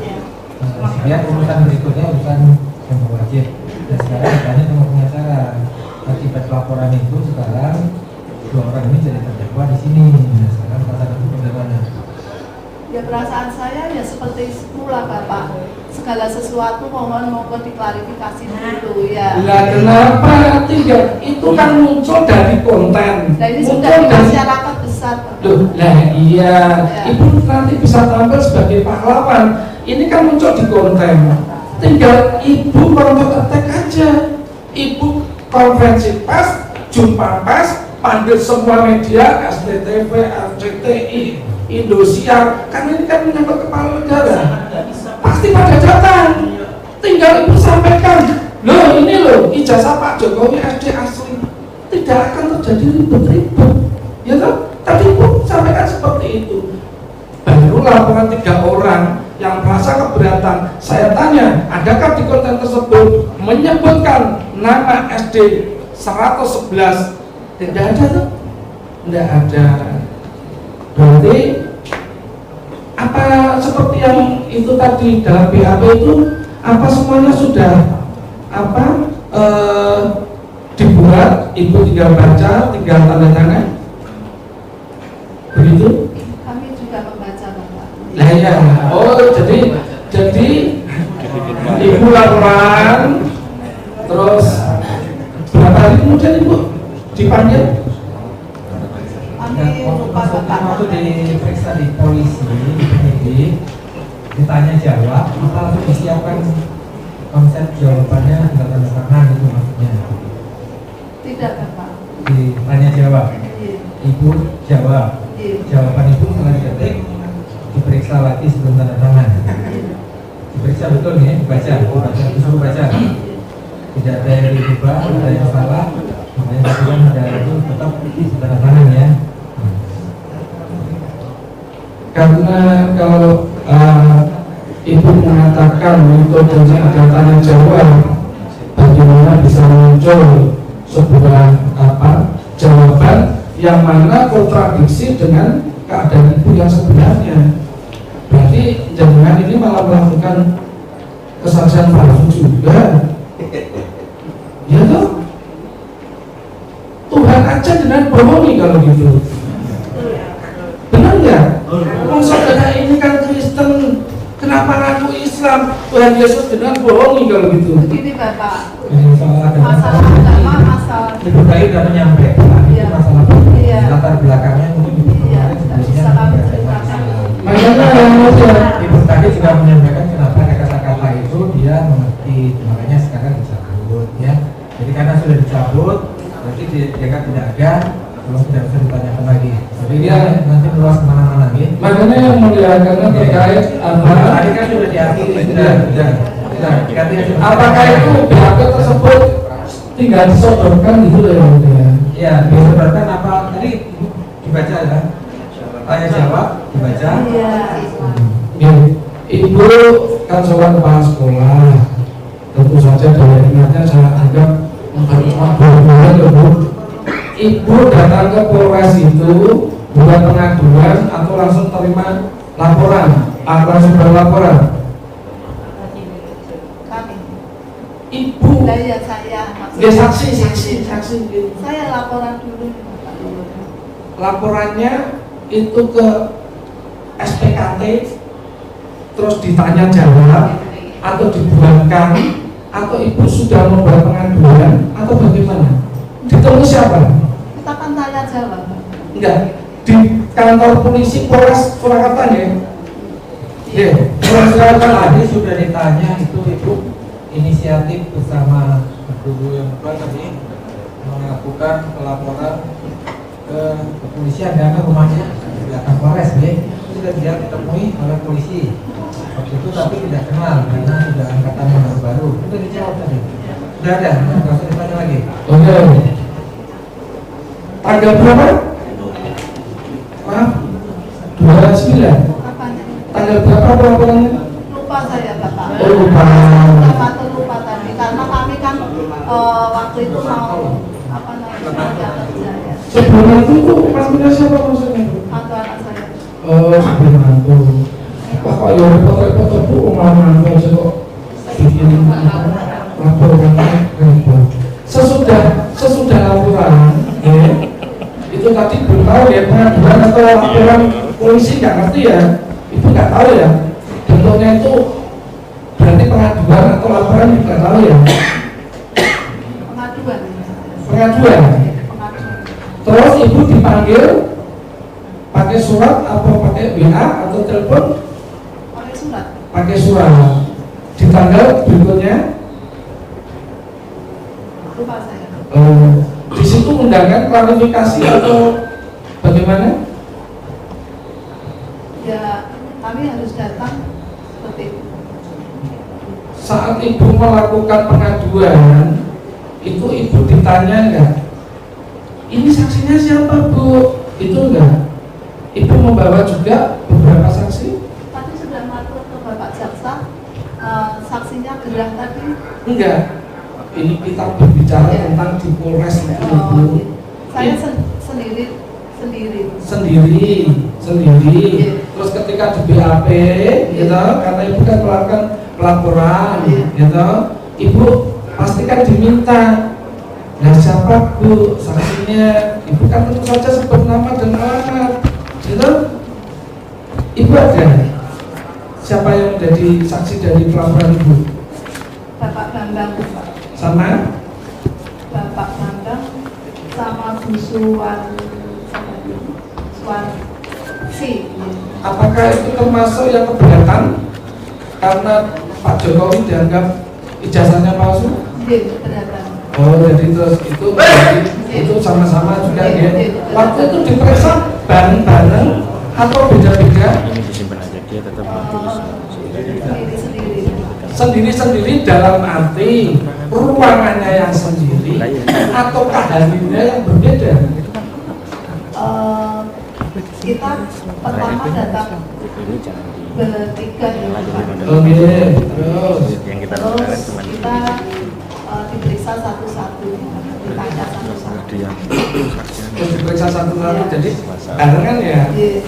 Biar urusan berikutnya urusan yang wajib. Dan sekarang ditanya sama pengacara. akibat laporan itu sekarang 2 orang ini jadi terdakwa di sini. Nah, sekarang perasaan itu bagaimana? Ya perasaan saya ya seperti semula Bapak, segala sesuatu mohon diklarifikasi dulu ya. Lah kenapa tidak? Itu kan muncul dari konten. Nah ini Muncul sudah di dari- masyarakat besar Bapak. Loh, lah iya, Ibu nanti bisa tampil sebagai pahlawan. Ini kan muncul di konten. Tinggal Ibu merempet aja. Ibu konferensi pers, jumpa pers, panggil semua media, SCTV, RCTI, Indosiar, kan ini kan menyangkut kepala negara. Pasti pada datang. Tinggal Ibu sampaikan, loh ini loh ijazah Pak Jokowi SD asli. Tidak akan terjadi ribut-ribut, ya toh? Tapi Ibu sampaikan seperti itu. Baru laporan 3 orang yang merasa keberatan. Saya tanya, adakah di konten tersebut menyebutkan nama SD 111? Tidak ada tuh. Tidak ada. Berarti apa seperti yang itu tadi dalam BAP itu apa semuanya sudah dibuat, Ibu tinggal baca, tinggal tanda tangan, begitu? Kami juga membaca Bapak. Nah ya, oh jadi Ibu laporan, terus berapa hari kemudian Ibu dipanggil? Kami lupa Bapak. Waktu diperiksa di polisi, di penyidik, ditanya jawab, maka langsung disiapkan konsep jawabannya, tanda tangan itu maksudnya. Tidak Bapak. Ditanya jawab, Iya. Ibu jawab, Iya. jawaban Ibu setelah diketik, diperiksa lagi sebelum tanda tangan. Diperiksa betul nih, baca, disuruh baca. Tidak ada yang diubah, tidak ada yang salah, yang tadi ada itu tetap tanda tangan ya. Karena kalau Ibu mengatakan metodenya ada tanya jawab, bagaimana bisa muncul sebuah jawaban yang mana kontradiksi dengan keadaan Ibu yang sebenarnya? Berarti jangan ini malah melakukan kesaksian palsu juga, ya toh? Tuhan aja dengan bohongi kalau gitu. Benar nggak? Orang saudara ini kan Kristen, kenapa ngaku Islam? Tuhan Yesus dengan bohongi kalau gitu. Begini Bapak, Ini soal ada masalah agama, masalah Ibu tadi sudah menyampaikan Iya. itu masalah Iya. latar belakangnya mungkin Ibu Iya, kemarin tidak bisa sebelumnya kami tidak ceritakan. Makanya yang aja. Ibu tadi juga menyampaikan kenapa ada kata-kata itu dia mengerti, makanya sekarang dicabut ya. Jadi karena sudah dicabut, berarti dia kan tidak ada, belum tidak bisa ditanyakan lagi. Jadi dia nanti meluas kemana-mana gitu. Makanya yang mulia karena terkait Tadi kan sudah diakhiri, sudah diganti. apakah itu BAP tersebut tinggal disodorkan gitu loh yang mulia. Ya, disebutkan apa tadi dibaca ya? Tanya jawab dibaca. Iya. Ya, Ibu kan seorang kepala sekolah, tentu saja daya ingatnya saya anggap bukan ya Bu. Ibu datang ke Polres itu buat pengaduan atau langsung terima laporan, langsung berlaporan? Kami. Ibu, Lah ya saya. dia saksi. Saya laporan dulu Bapak. Laporannya itu ke SPKT, terus ditanya jawab, atau dibuatkan, atau Ibu sudah membuat pengaduan, atau bagaimana? Ditemu siapa? Kita kan tanya jawab. Enggak, di kantor polisi Polres Surakarta ya? Iya, Polres Surakarta. Tadi sudah ditanya itu Ibu inisiatif bersama guru yang tadi melakukan pelaporan ke kepolisian karena rumahnya di belakang Polres ya. Sudah dia ditemui oleh polisi waktu itu tapi tidak kenal karena sudah angkatan yang baru. Sudah dijawab tadi. Sudah ada, nggak usah ditanya lagi. Oke. Tanggal berapa? Maaf, 29. Apanya? Tanggal berapa pelaporannya? Lupa saya Bapak. Oh, lupa. Lupa tadi karena kami kan waktu itu mau apa namanya kerja ya. Sebelum itu maksudnya siapa maksudnya? Atau anak saya. Oh, sebelum itu. Wah, kok ya repot-repot Bu, omongan kok bikin laporan repot. Sesudah sesudah laporan, ya, itu tadi belum tahu ya pengaduan atau laporan polisi nggak ngerti ya, ibu nggak tahu ya, bentuknya itu berarti pengaduan atau laporan nggak tahu ya. Pengaduan. Terus ibu dipanggil pakai surat atau pakai WA atau telepon? Pakai surat. Pakai surat. Di tanggal berikutnya? Lupa saya. Di situ undangan klarifikasi atau bagaimana? Ya, kami harus datang seperti itu. Saat ibu melakukan pengaduan, itu ibu ditanya enggak? Ini saksinya siapa, Bu? Itu enggak? Ibu membawa juga beberapa saksi? Tadi sudah matur ke Bapak Jaksa, saksinya gerah tadi. Enggak. Ini kita berbicara tentang di Polres itu, Bu. Saya sendiri. Terus ketika di BAP, gitu, karena ibu kan melakukan pelaporan, gitu, ibu pasti kan diminta. Nah, siapa, Bu, saksinya? Ibu kan tentu saja sebut nama dan alamat, gitu. Ibu ada siapa yang menjadi saksi dari pelaporan ibu? Bapak Bambang, Pak. Sama? Bapak Bambang sama Bu Suwarsi. Apakah itu termasuk yang keberatan karena Pak Jokowi dianggap ijazahnya palsu? Iya, keberatan. Oh, jadi terus itu sama-sama juga ya. Waktu itu diperiksa bareng-bareng atau beda-beda? Ini disimpan aja, dia tetap Sendiri-sendiri dalam arti ruangannya yang sendiri atau keahliannya yang berbeda? Kita pertama datang bertiga ya, Pak. Oke, terus yang kita Terus lakukan cuma kita diperiksa satu-satu, ditanya satu-satu. terus diperiksa satu-satu, jadi barengan ya? Iya.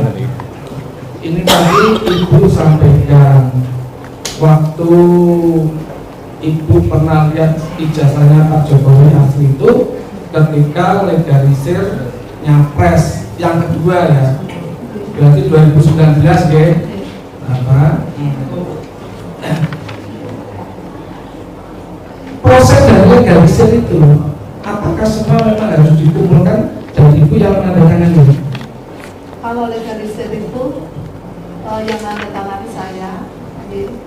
Oke. Ini tadi ibu sampaikan waktu ibu pernah lihat ijazahnya Pak Jokowi asli itu ketika legalisir nyapres yang kedua ya, berarti 2019 ya. Apa? Proses dari legalisir itu apakah semua memang harus dikumpulkan dan ibu yang menandatangani? Kalau legalisir itu yang menandatangani saya,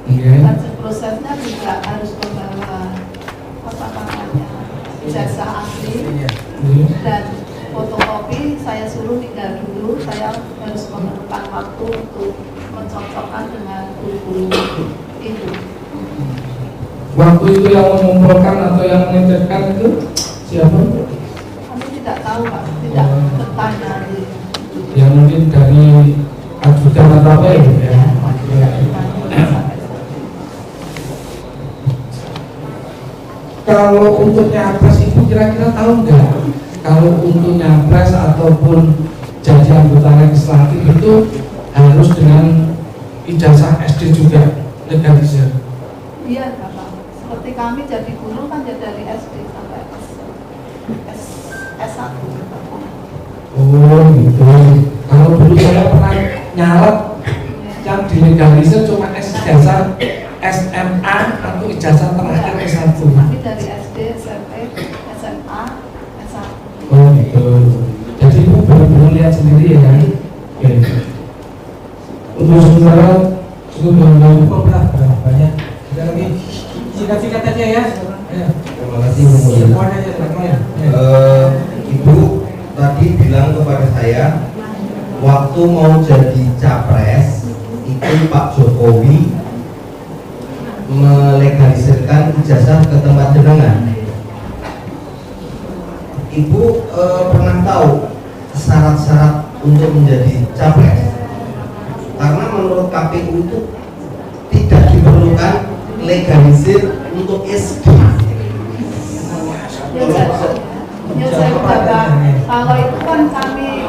Iya. dan prosesnya juga harus membawa apa namanya ijazah asli dan fotokopi. Saya suruh tinggal dulu, saya harus memerlukan waktu untuk mencocokkan dengan kurikulum itu. Waktu itu yang mengumpulkan atau yang menitipkan itu siapa? Kami tidak tahu, Pak, tidak bertanya. Ya mungkin dari ajudan atau apa ya? Kalau untuk nyapres ibu kira-kira tahu nggak? Kalau untuk nyapres ataupun jadi anggota legislatif itu harus dengan ijazah SD juga legalisir. Iya, Bapak. Seperti kami jadi guru kan jadi dari SD sampai S1. Oh gitu. Kalau dulu saya pernah nyalet yang dilegalisir cuma ijazah SMA atau ijazah terakhir S1. Kami dari SD, SMP, SMA, S1. Oh gitu. Jadi ibu benar-benar lihat sendiri ya kan? Oke. Untuk saudara cukup dengan banyak. Kita lagi singkat-singkat aja ya. Terima kasih Bu Mulia. Ibu tadi bilang kepada saya waktu mau jadi capres itu Pak Jokowi melegalisirkan ijazah ke tempat jenengan. Ibu pernah tahu syarat-syarat untuk menjadi capres? Karena menurut KPU itu tidak diperlukan legalisir untuk SD. Ya saya Bapak, kalau itu kan kami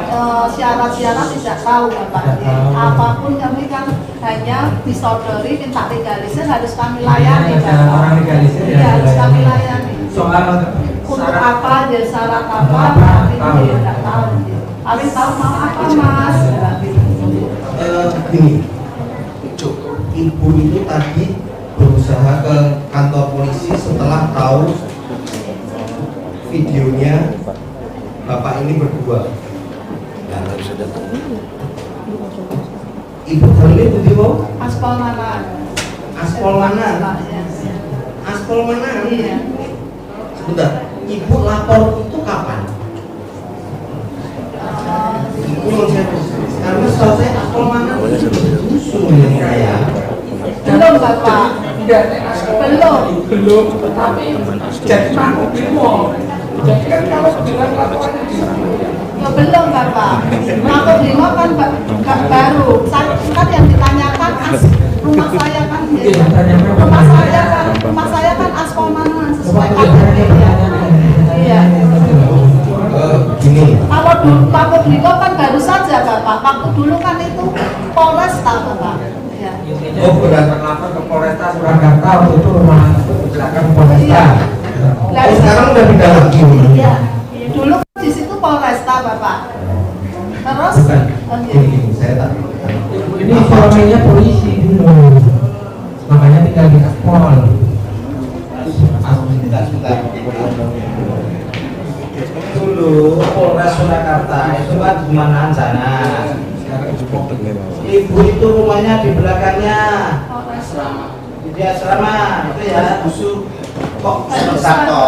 syarat-syarat tidak tahu Bapak. Apapun kami kan hanya disodori minta legalisir harus kami layani Bapak. Orang legalisir ya. Iya, harus kami layani. soal untuk syarat apa ya, syarat apa itu ya nggak tahu. Paling tahu mau apa mas. Gini, ibu itu tadi berusaha ke kantor polisi setelah tahu videonya bapak ini berdua. Ibu ini Budi mau? Aspal mana? Aspal mana? Aspal mana? Iya. Sebentar, ibu lapor itu kapan? Ibu mau siapa? Karena setahu saya aspal mana? Usul saya. Belum bapak. Belum. Tapi jadi mampu demo. Jadi kan kalau bilang laporannya di sana. Ya belum bapak. Aku lima kan baru. Kan yang ditanyakan rumah saya kan. Rumah saya kan aspal mana sesuai KTP ya. Iya. Gini. Kalau dulu Pak Lima kan baru saja bapak. Waktu dulu kan itu Polresta bapak. Ya. oh berdasarkan lapor ke Polresta Surakarta waktu itu rumah belakang Polresta. Oh sekarang udah pindah lagi. Iya. Dulu di situ Polresta bapak. Terus Gini, saya tak. Ini suaminya polisi dulu, makanya tinggal di Aspol. Dulu Polres Surakarta itu kan di manaan sana. Ibu itu rumahnya di belakangnya di asrama itu ya. Kok satu?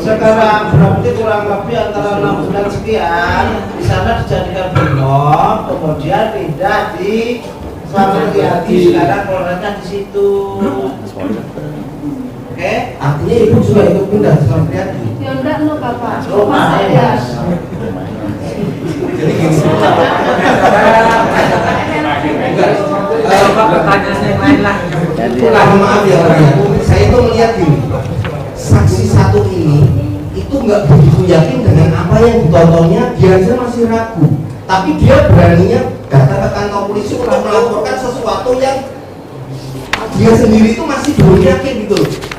Sekarang berarti kurang lebih antara 6 bulan sekian di sana dijadikan brimob, kemudian pindah di Selamat Riyadi. Sekarang Polresnya di situ. Oke, Artinya ibu juga ikut pindah Selamat Riyadi. ya enggak lo bapak. rumah saya. Jadi gini. Pertanyaan yang lain lah. Maaf ya Pak, saya itu melihat gini, saksi satu ini itu nggak begitu yakin dengan apa yang ditontonnya, dia aja masih ragu. Tapi dia beraninya datang ke kantor polisi untuk melaporkan sesuatu yang dia sendiri itu masih belum yakin gitu.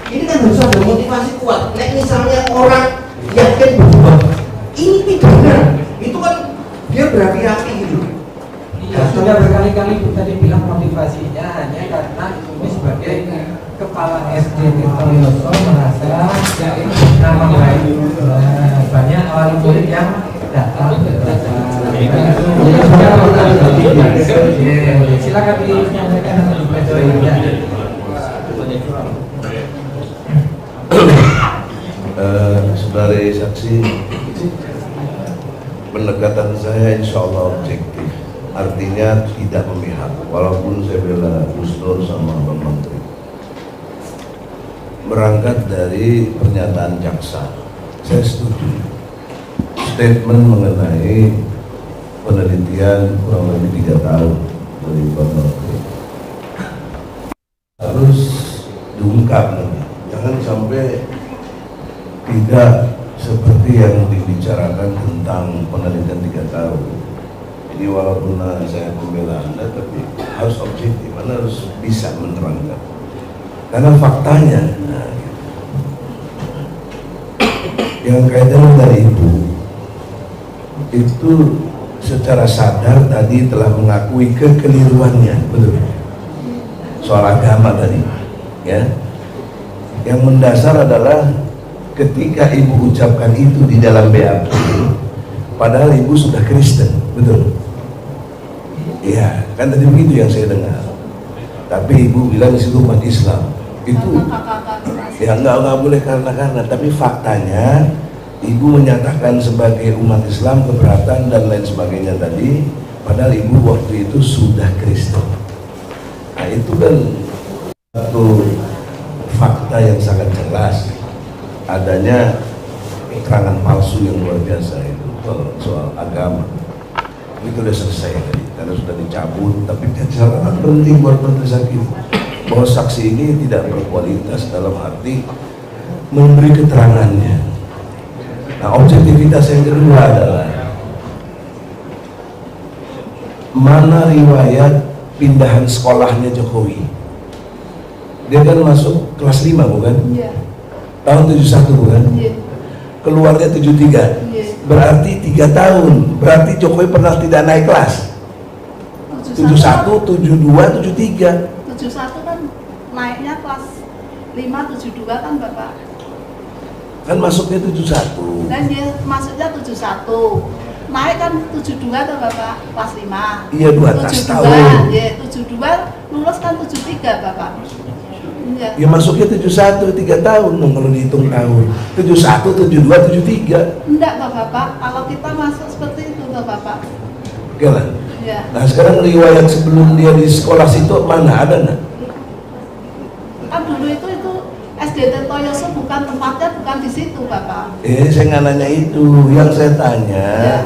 Ini kan harus ada motivasi kuat. Nek misalnya orang yakin bahwa ini pidana, itu kan dia berapi-api gitu. Iya, sudah berkali-kali Bu tadi bilang motivasinya hanya karena ini sebagai kepala SD Tirtoyoso merasa ya ini nama baik banyak wali murid yang datang ke silakan disampaikan atau dipelajari. Saudari saksi, pendekatan saya insya Allah objektif, artinya tidak memihak, walaupun saya bela Gus Nur sama Bang Menteri. Berangkat dari pernyataan jaksa, saya setuju statement mengenai penelitian kurang lebih 3 tahun dari Bang Menteri harus diungkap, jangan sampai tidak seperti yang dibicarakan tentang penelitian 3 tahun. Ini walaupun saya membela Anda, tapi harus objektif, Anda harus bisa menerangkan. Karena faktanya, yang kaitan dari Ibu itu secara sadar tadi telah mengakui kekeliruannya, betul? Soal agama tadi, ya. Yang mendasar adalah ketika Ibu ucapkan itu di dalam BAP, padahal Ibu sudah Kristen, betul? Iya, kan tadi begitu yang saya dengar. Tapi Ibu bilang di situ umat Islam. Itu ya nggak boleh karena tapi faktanya Ibu menyatakan sebagai umat Islam keberatan dan lain sebagainya tadi, padahal Ibu waktu itu sudah Kristen. Nah itu kan satu fakta yang sangat jelas adanya keterangan palsu yang luar biasa itu soal agama. Itu sudah selesai tadi karena sudah dicabut, tapi catatan penting buat majelis hakim bahwa saksi ini tidak berkualitas dalam arti memberi keterangannya. Nah, objektivitas yang kedua adalah mana riwayat pindahan sekolahnya Jokowi. Dia kan masuk kelas 5 bukan? Iya. Tahun 71 bukan? Iya. Keluarnya 73. Iya. Berarti 3 tahun. Berarti Jokowi pernah tidak naik kelas. 71, 72, 73. 71 kan naiknya kelas 5, 72 kan Bapak. Kan masuknya 71. Dan dia masuknya 71. Naik kan 72 tuh Bapak, kelas 5. Iya, 2 tahun. Iya, 72 lulus kan 73 Bapak. Iya. Ya masuknya 71, 3 tahun dong kalau dihitung tahun. 71, 72, 73. Enggak Pak Bapak, kalau kita masuk seperti itu Pak Bapak. Oke lah. Ya. Nah sekarang riwayat sebelum dia di sekolah situ mana, ada nggak? Kan dulu itu SDT Toyoso bukan tempatnya, bukan di situ Bapak. Saya nggak nanya itu, yang saya tanya Ya.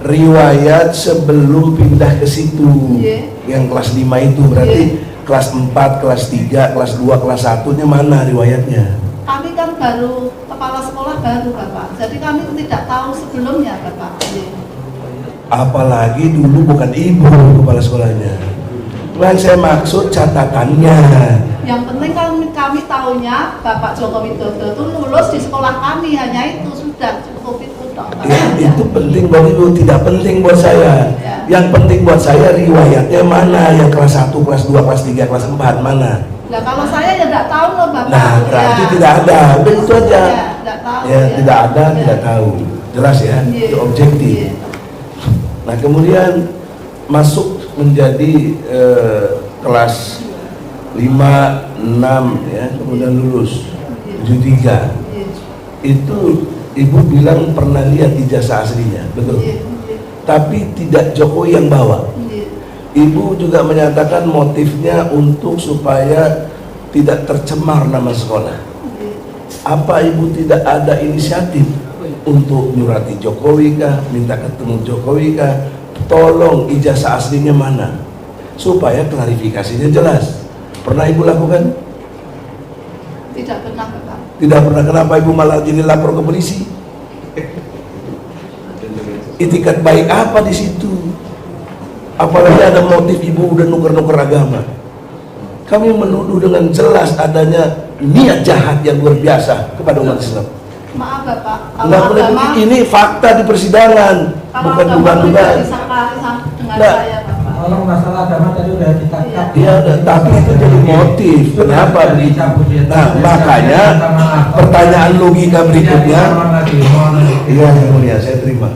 riwayat sebelum pindah ke situ. Iya. Yang kelas 5 itu berarti kelas 4, kelas 3, kelas 2, kelas 1-nya mana riwayatnya? Kami kan baru kepala sekolah baru Bapak, jadi kami tidak tahu sebelumnya Bapak. Iya. Apalagi dulu bukan ibu kepala sekolahnya. Yang saya maksud catatannya. Yang penting kan kami tahunya Bapak Joko Widodo itu lulus di sekolah kami, hanya itu sudah cukup itu dong. Ya, itu penting buat ibu, tidak penting buat saya. Ya. Yang penting buat saya riwayatnya mana, yang kelas 1, kelas 2, kelas 3, kelas 4 mana. Nah kalau saya ya tidak tahu loh Bapak. Nah, berarti Ya. tidak ada, udah itu aja. Ya, tidak tahu. Ya, tidak ada, Ya. tidak tahu. Jelas ya, Iya. itu objektif. Iya. Nah, kemudian masuk menjadi kelas 5, 6 ya, kemudian lulus 73. Iya. Itu ibu bilang pernah lihat ijazah aslinya, betul? Iya. Tapi tidak Jokowi yang bawa. Iya. Ibu juga menyatakan motifnya untuk supaya tidak tercemar nama sekolah. Iya. Apa ibu tidak ada inisiatif untuk nyurati Jokowi kah, minta ketemu Jokowi kah, tolong ijazah aslinya mana, supaya klarifikasinya jelas. Pernah ibu lakukan? Tidak pernah Bapak. Tidak pernah. Kenapa ibu malah jadi lapor ke polisi? Itikat baik apa di situ? Apalagi ada motif ibu udah nuker-nuker agama. Kami menuduh dengan jelas adanya niat jahat yang luar biasa kepada umat Islam. Maaf Bapak, kalau Nggak boleh agama, begitu. Ini fakta di persidangan, kalau bukan agama dugaan-dugaan. tidak disangkali dengan Nggak. saya Bapak. Kalau masalah agama tadi udah ditangkap. Iya, tapi itu jadi motif. Kenapa begitu? Nah, makanya pertanyaan logika berikutnya. Iya, yang mulia, saya terima.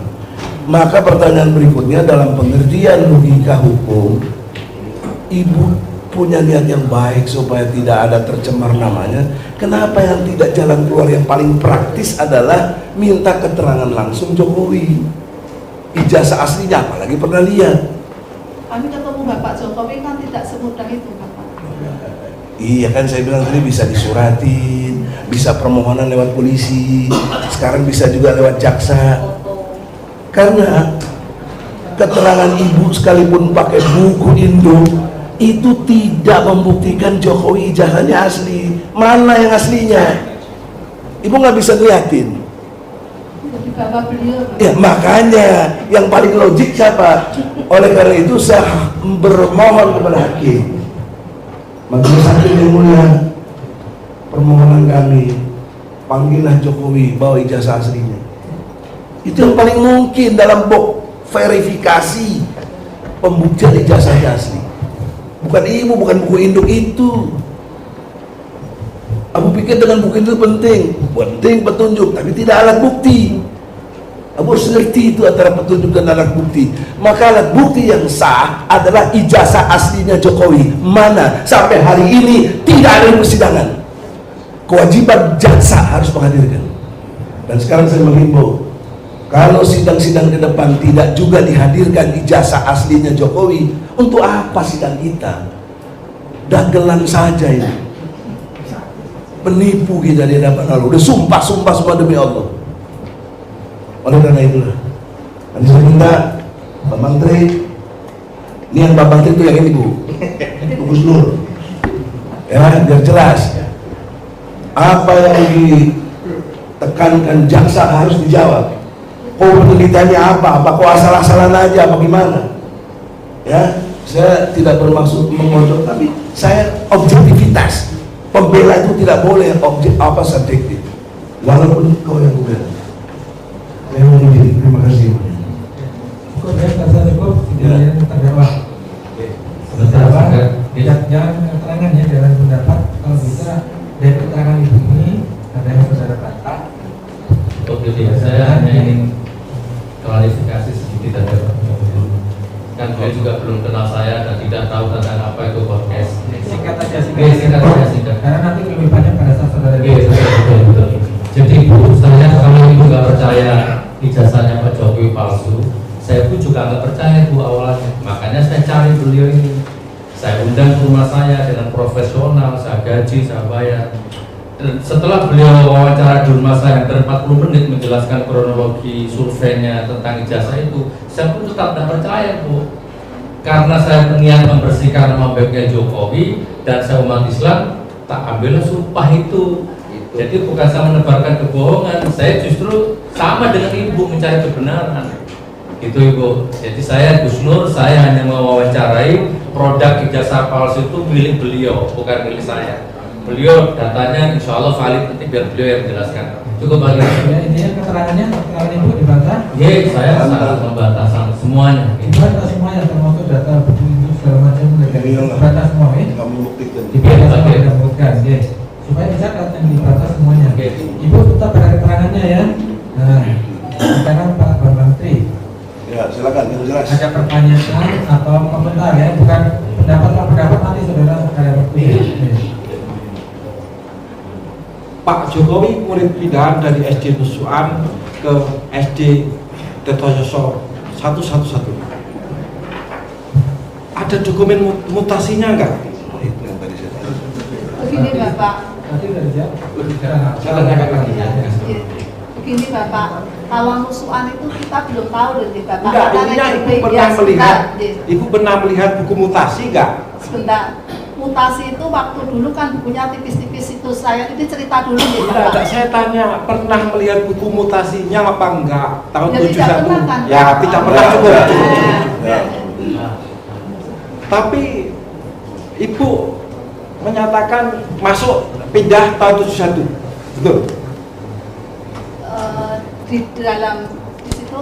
Maka pertanyaan berikutnya dalam pengertian logika hukum, ibu punya niat yang baik supaya tidak ada tercemar namanya. Kenapa yang tidak jalan keluar yang paling praktis adalah minta keterangan langsung Jokowi? Ijazah aslinya apalagi pernah lihat? Kami ketemu Bapak Jokowi kan tidak semudah itu Bapak. Iya kan saya bilang tadi bisa disuratin, bisa permohonan lewat polisi, sekarang bisa juga lewat jaksa. Karena keterangan ibu sekalipun pakai buku Indo itu tidak membuktikan Jokowi ijazahnya asli. Mana yang aslinya? Ibu nggak bisa ngeliatin. Jadi Bapak beliau Bapak. Ya makanya yang paling logik siapa? Oleh karena itu saya bermohon kepada hakim, majelis hakim yang mulia, permohonan kami, panggillah Jokowi, bawa ijazah aslinya. Itu yang paling mungkin dalam verifikasi pembuktian ijazahnya asli. Bukan ibu, bukan buku induk itu. Aku pikir dengan buku itu penting petunjuk, tapi tidak alat bukti. Aku harus ngerti itu antara petunjuk dan alat bukti. Maka alat bukti yang sah adalah ijazah aslinya Jokowi. Mana sampai hari ini tidak ada di persidangan. Kewajiban jaksa harus menghadirkan. Dan sekarang saya menghimbau, kalau sidang-sidang ke depan tidak juga dihadirkan ijazah aslinya Jokowi, untuk apa sidang kita? Dagelan saja ini. Penipu kita di hadapan Allah. Udah sumpah semua demi Allah. Oleh karena itulah, nanti saya minta Pak Menteri, ini yang Pak Menteri itu yang ini Bu, Gus Nur, ya biar jelas. Apa yang ditekankan jaksa harus dijawab. Penelitiannya apa? Apa kok asal-asalan aja? Apa gimana? Ya, saya tidak bermaksud mengontrol, tapi saya objektivitas. Pembela itu tidak boleh subjektif. walaupun kau yang udah memang ini. Terima kasih. Cukup ya, rasa cukup. Kemudian terdakwa. Terdakwa, jangan keterangan ya dalam pendapat. Kalau bisa dari keterangan ibu ini ada yang saudara bantah. Oke, saya hanya ingin klarifikasi sedikit aja Pak. Kan saya juga belum kenal saya dan tidak tahu tentang apa itu podcast. Singkat aja, singkat. Karena nanti lebih banyak pada saat saudara. Betul. Jadi Bu, saya kalau ibu nggak percaya ijazahnya Pak Jokowi palsu, saya pun juga nggak percaya Bu awalnya. Makanya saya cari beliau ini. Saya undang ke rumah saya dengan profesional, saya gaji, saya bayar. Dan setelah beliau wawancara di rumah saya hampir 40 menit menjelaskan kronologi surveinya tentang ijazah itu, saya pun tetap tidak percaya Bu. Karena saya niat membersihkan nama baiknya Jokowi dan saya umat Islam, tak ambillah sumpah itu. Jadi bukan saya menebarkan kebohongan, saya justru sama dengan ibu mencari kebenaran. Gitu Ibu. Jadi saya Gus Nur, saya hanya mewawancarai produk ijazah palsu itu milik beliau, bukan milik saya. Beliau datanya insya Allah valid, nanti biar beliau yang menjelaskan. Cukup bagi Ya, intinya keterangannya ibu dibantah. Iya, saya sangat membantah semuanya. Dibantah semuanya, termasuk data buku itu segala macam dibantah semua ya. Dibantah semua dan membuktikan, ya. Supaya bisa yang dibantah semuanya. Ibu tetap pada keterangannya ya. Nah, sekarang Pak Bambang Tri. Ya, silakan yang jelas. Ada pertanyaan atau komentar ya, bukan pendapat nanti saudara ada waktu. Pak Jokowi murid pindahan dari SD Nusuan ke SD Tirtoyoso 111. Ada dokumen mutasinya enggak? Itu yang tadi saya tanya. Begini Bapak. Nanti udah dijawab. Saya tanyakan lagi. Begini Bapak, kalau Nusuan itu kita belum tahu dari Bapak. Enggak, intinya Ibu pernah melihat buku mutasi enggak? Sebentar. Mutasi itu waktu dulu kan bukunya tipis-tipis itu, saya ini cerita dulu nih Enggak, saya tanya pernah melihat buku mutasinya apa enggak tahun Ya, 71? tidak pernah, kan? Ya, tidak pernah cukup. Ya. Tapi Ibu menyatakan masuk pindah tahun 71. Betul? Di dalam di situ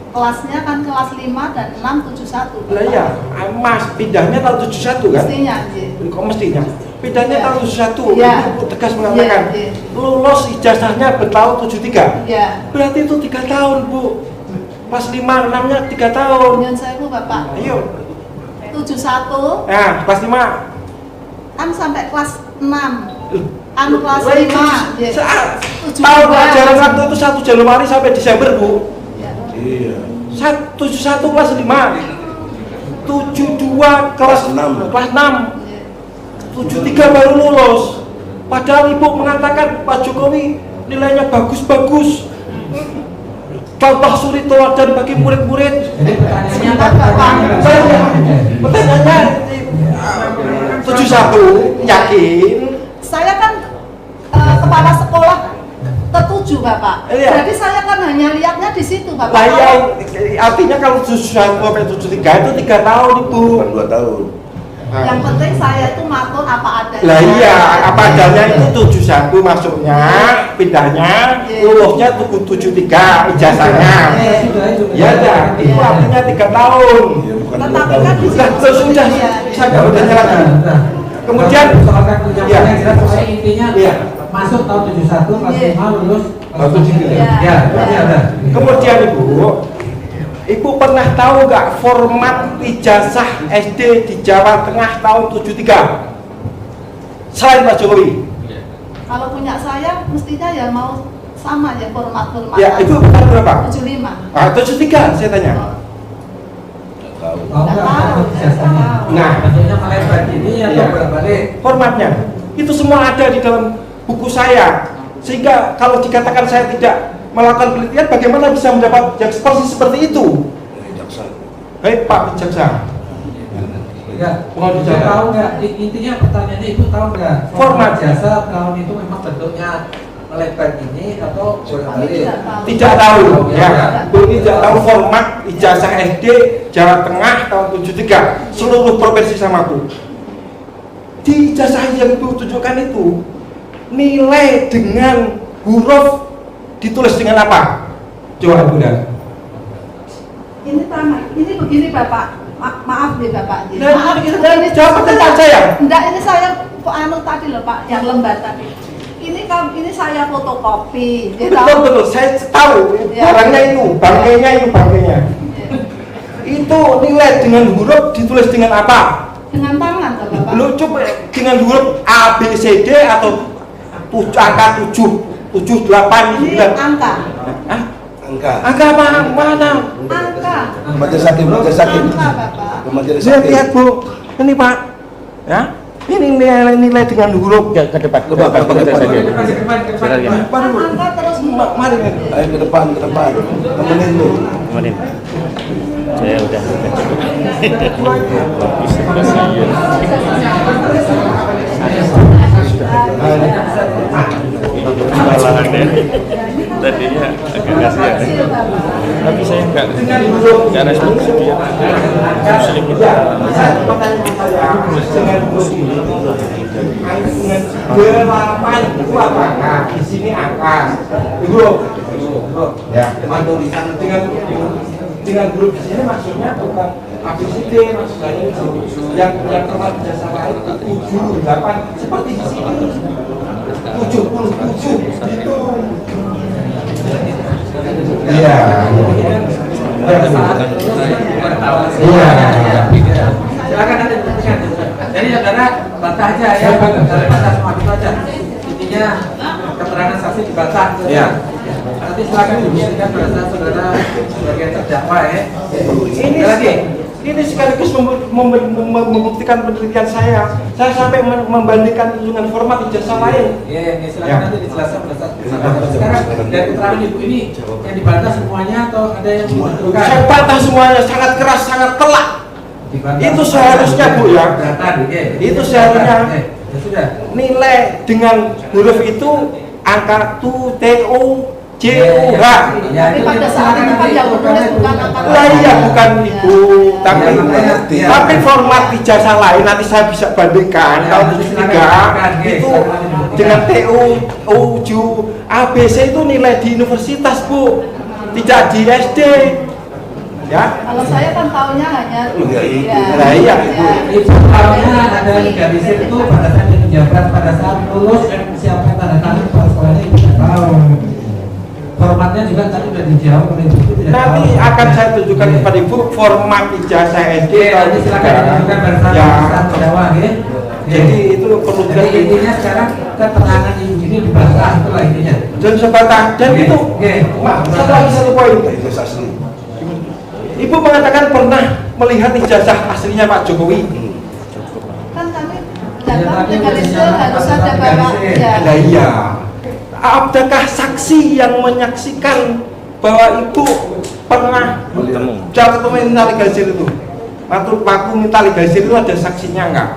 kelasnya kan kelas 5 dan 6 71. Lah iya, Mas pindahnya tahun 71 kan? Mestinya, iya. Kok mestinya? Pindahnya Ya. tahun 71. Ya. Ibu tegas mengatakan Ya, ya. lulus ijazahnya bertahun 73. Ya. Berarti itu 3 tahun, Bu. Pas 5, 6-nya 3 tahun. Yang saya itu Bapak. Ayo. 71 Nah, kelas 5. kan sampai kelas 6. Anu kelas 5. Ya. Tahun pelajaran waktu itu 1 Januari sampai Desember, Bu. Iya. 71 kelas 5. 72 kelas 6. Kelas 6. 73 baru lulus. Padahal Ibu mengatakan Pak Jokowi nilainya bagus-bagus. Contoh suri teladan bagi murid-murid. Jadi pertanyaannya Pertanyaannya 71 yakin? Saya kan kepala sekolah tertuju Bapak. Iya. Jadi saya kan hanya lihatnya di situ Bapak. Lah ya, artinya kalau 71 sampai 73 itu 3 tahun Ibu. Bukan 2 tahun. Yang penting saya itu matur apa adanya. Lah iya, apa adanya itu 71 masuknya, pindahnya, lulusnya 73 ijazahnya. Ya dah, itu artinya 3 tahun. Tetapi kan di Lah sudah saya udah nyalakan. Kemudian ya, intinya Iya. masuk tahun 71 kelas 5 lulus tahun 73. Ya, berarti ada. Kemudian Ibu pernah tahu nggak format ijazah SD di Jawa Tengah tahun 73? Selain Pak Jokowi. Kalau punya saya mestinya ya mau sama ya format-format. Ya, Ibu benar berapa? 75. Ah, 73 saya tanya. Tahu. Tahu nggak ijazahnya? Nah, maksudnya melebar ini atau Iya. bolak-balik? Formatnya itu semua ada di dalam buku saya. Sehingga kalau dikatakan saya tidak melakukan penelitian, bagaimana bisa mendapat yang seperti itu? Hei Pak Jaksa. Ya, Mohon saya dijawab. tahu nggak? Intinya pertanyaannya Ibu tahu nggak? Format jasa tahun itu memang bentuknya melebar ini atau bolak-balik? Tidak tahu, ya. Ibu tidak tahu format ijazah SD Jawa Tengah tahun 73 seluruh provinsi sama Bu. Di ijazah yang Ibu tunjukkan itu nilai dengan huruf ditulis dengan apa? Coba Bunda. Ini begini Bapak. Maaf nih Bapak. Nah, ini jawab pertanyaan saya. Enggak, ini saya tadi loh Pak, yang lembar tadi. Ini saya fotokopi. Betul, saya tahu. Ya. Barangnya itu, bangkainya. Itu nilai dengan huruf ditulis dengan apa? Dengan tangan toh Bapak. Lu coba dengan huruf A, B, C, D atau angka 7, 8, 9. Ini angka. Hah? Angka. Angka mana? Angka. Majelis hakim. Angka Bapak. Majelis Lihat, hakim. lihat Bu, ini Pak, ya, ini nilai dengan huruf ke depan. Angka terus Mari, Ayo ke depan. Temenin lu. Kemudian saya udah tadinya agak kasihan, tapi saya nggak responsif dia. Muslim itu delapan itu apa? Nah, di sini angka. Ya, dengan grup di sini maksudnya bukan ABCD, maksudnya yang telah jasa lain 7, 8 seperti di sini 77 gitu. Iya. Silakan nanti dibuktikan. Jadi saudara bantah aja ya, bantah semua itu aja. Intinya keterangan saksi dibantah. Iya. Nanti silakan dibuktikan pada saat saudara sebagai terdakwa ya. Ini lagi. Ini sekaligus membuktikan penelitian saya. Saya sampai membandingkan dengan format ijazah lain. Iya, silakan nanti dijelaskan pada saat. Sekarang dari keterangan ibu ini yang dibantah semuanya atau ada yang menentukan? Saya bantah semuanya, sangat keras, sangat telak. Itu seharusnya Bu ya. Itu seharusnya Ya sudah. nilai dengan huruf itu angka TOJUH. Tapi pada saat itu kan yang menulis bukan angka. Lah iya bukan Ibu, tapi format ijazah lain nanti saya bisa bandingkan. Tahun 73 itu dengan TOJ ABC itu nilai di universitas Bu, tidak di SD. Ya. Kalau saya kan tahunnya hanya Nah, iya. Ibu tahunya ada legalisir itu pada saat menjabat, pada saat lulus siapa tanda tangan kepala sekolahnya ibu tidak tahu. Formatnya juga tadi sudah dijawab oleh ibu tidak tahu. Nanti akan saya tunjukkan kepada Ibu format ijazah SD. Nanti silakan ditunjukkan pada saat terdakwa ya. Jadi itu perlu Jadi intinya sekarang keterangan ibu ini dibantah, itulah intinya. dan sebatang dan itu. Satu lagi satu poin. Ijazah asli. Ibu mengatakan pernah melihat ijazah aslinya Pak Jokowi. kan kami dapat legalisir harus ada Bapak. Nah iya. Adakah saksi yang menyaksikan bahwa Ibu pernah ketemu minta legalisir itu? Waktu minta legalisir itu ada saksinya enggak?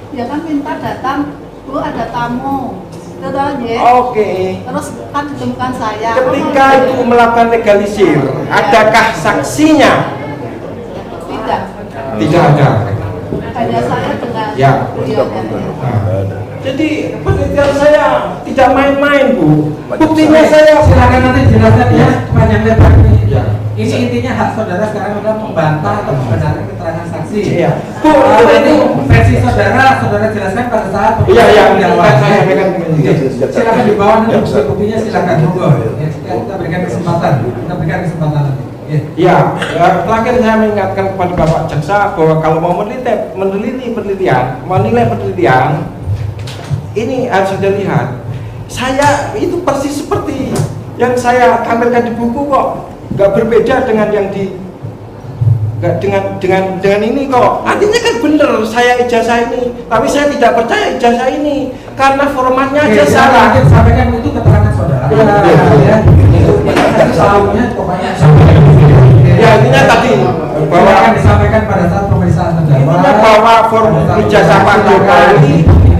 Ya kan minta datang, Bu ada tamu. Oke. Terus kan ditemukan saya. Ketika Ibu melakukan legalisir, adakah saksinya? Tidak. Tidak ada. Hanya saya dengan Ya. beliau. Jadi penelitian saya tidak main-main Bu. Buktinya saya. Silakan nanti jelaskan ya panjang lebar ini. Ini intinya hak saudara sekarang adalah membantah atau membenarkan keterangan saksi. Iya. Bu, ini versi saudara jelaskan pada saat Iya. Silakan di bawah nanti bukti-buktinya silakan monggo. Ya, kita berikan kesempatan nanti. Ya, terakhir saya mengingatkan kepada Bapak Jaksa bahwa kalau mau menilai penelitian, ini harus Anda lihat. Saya itu persis seperti yang saya tampilkan di buku kok, nggak berbeda dengan yang di dengan ini kok. Artinya kan bener saya ijazah ini, tapi saya tidak percaya ijazah ini karena formatnya aja salah. Sampaikan itu keterangan saudara. Ya intinya tadi bahwa akan disampaikan pada saat pemeriksaan terdakwa. Intinya bahwa form ijazah Pak Jokowi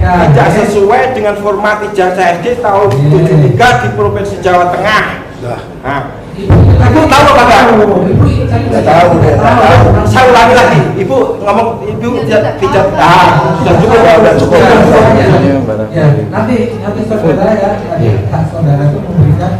tidak sesuai dengan format ijazah SD tahun 73 di Provinsi Jawa Tengah. Nah, Tadi Ibu tahu apa enggak? Ibu Nggak tahu, nggak tahu. Saya ulangi lagi. Ibu ngomong, ibu tidak sudah cukup ya, sudah cukup. Ya, nanti saudara ya, tadi hak saudara itu memberikan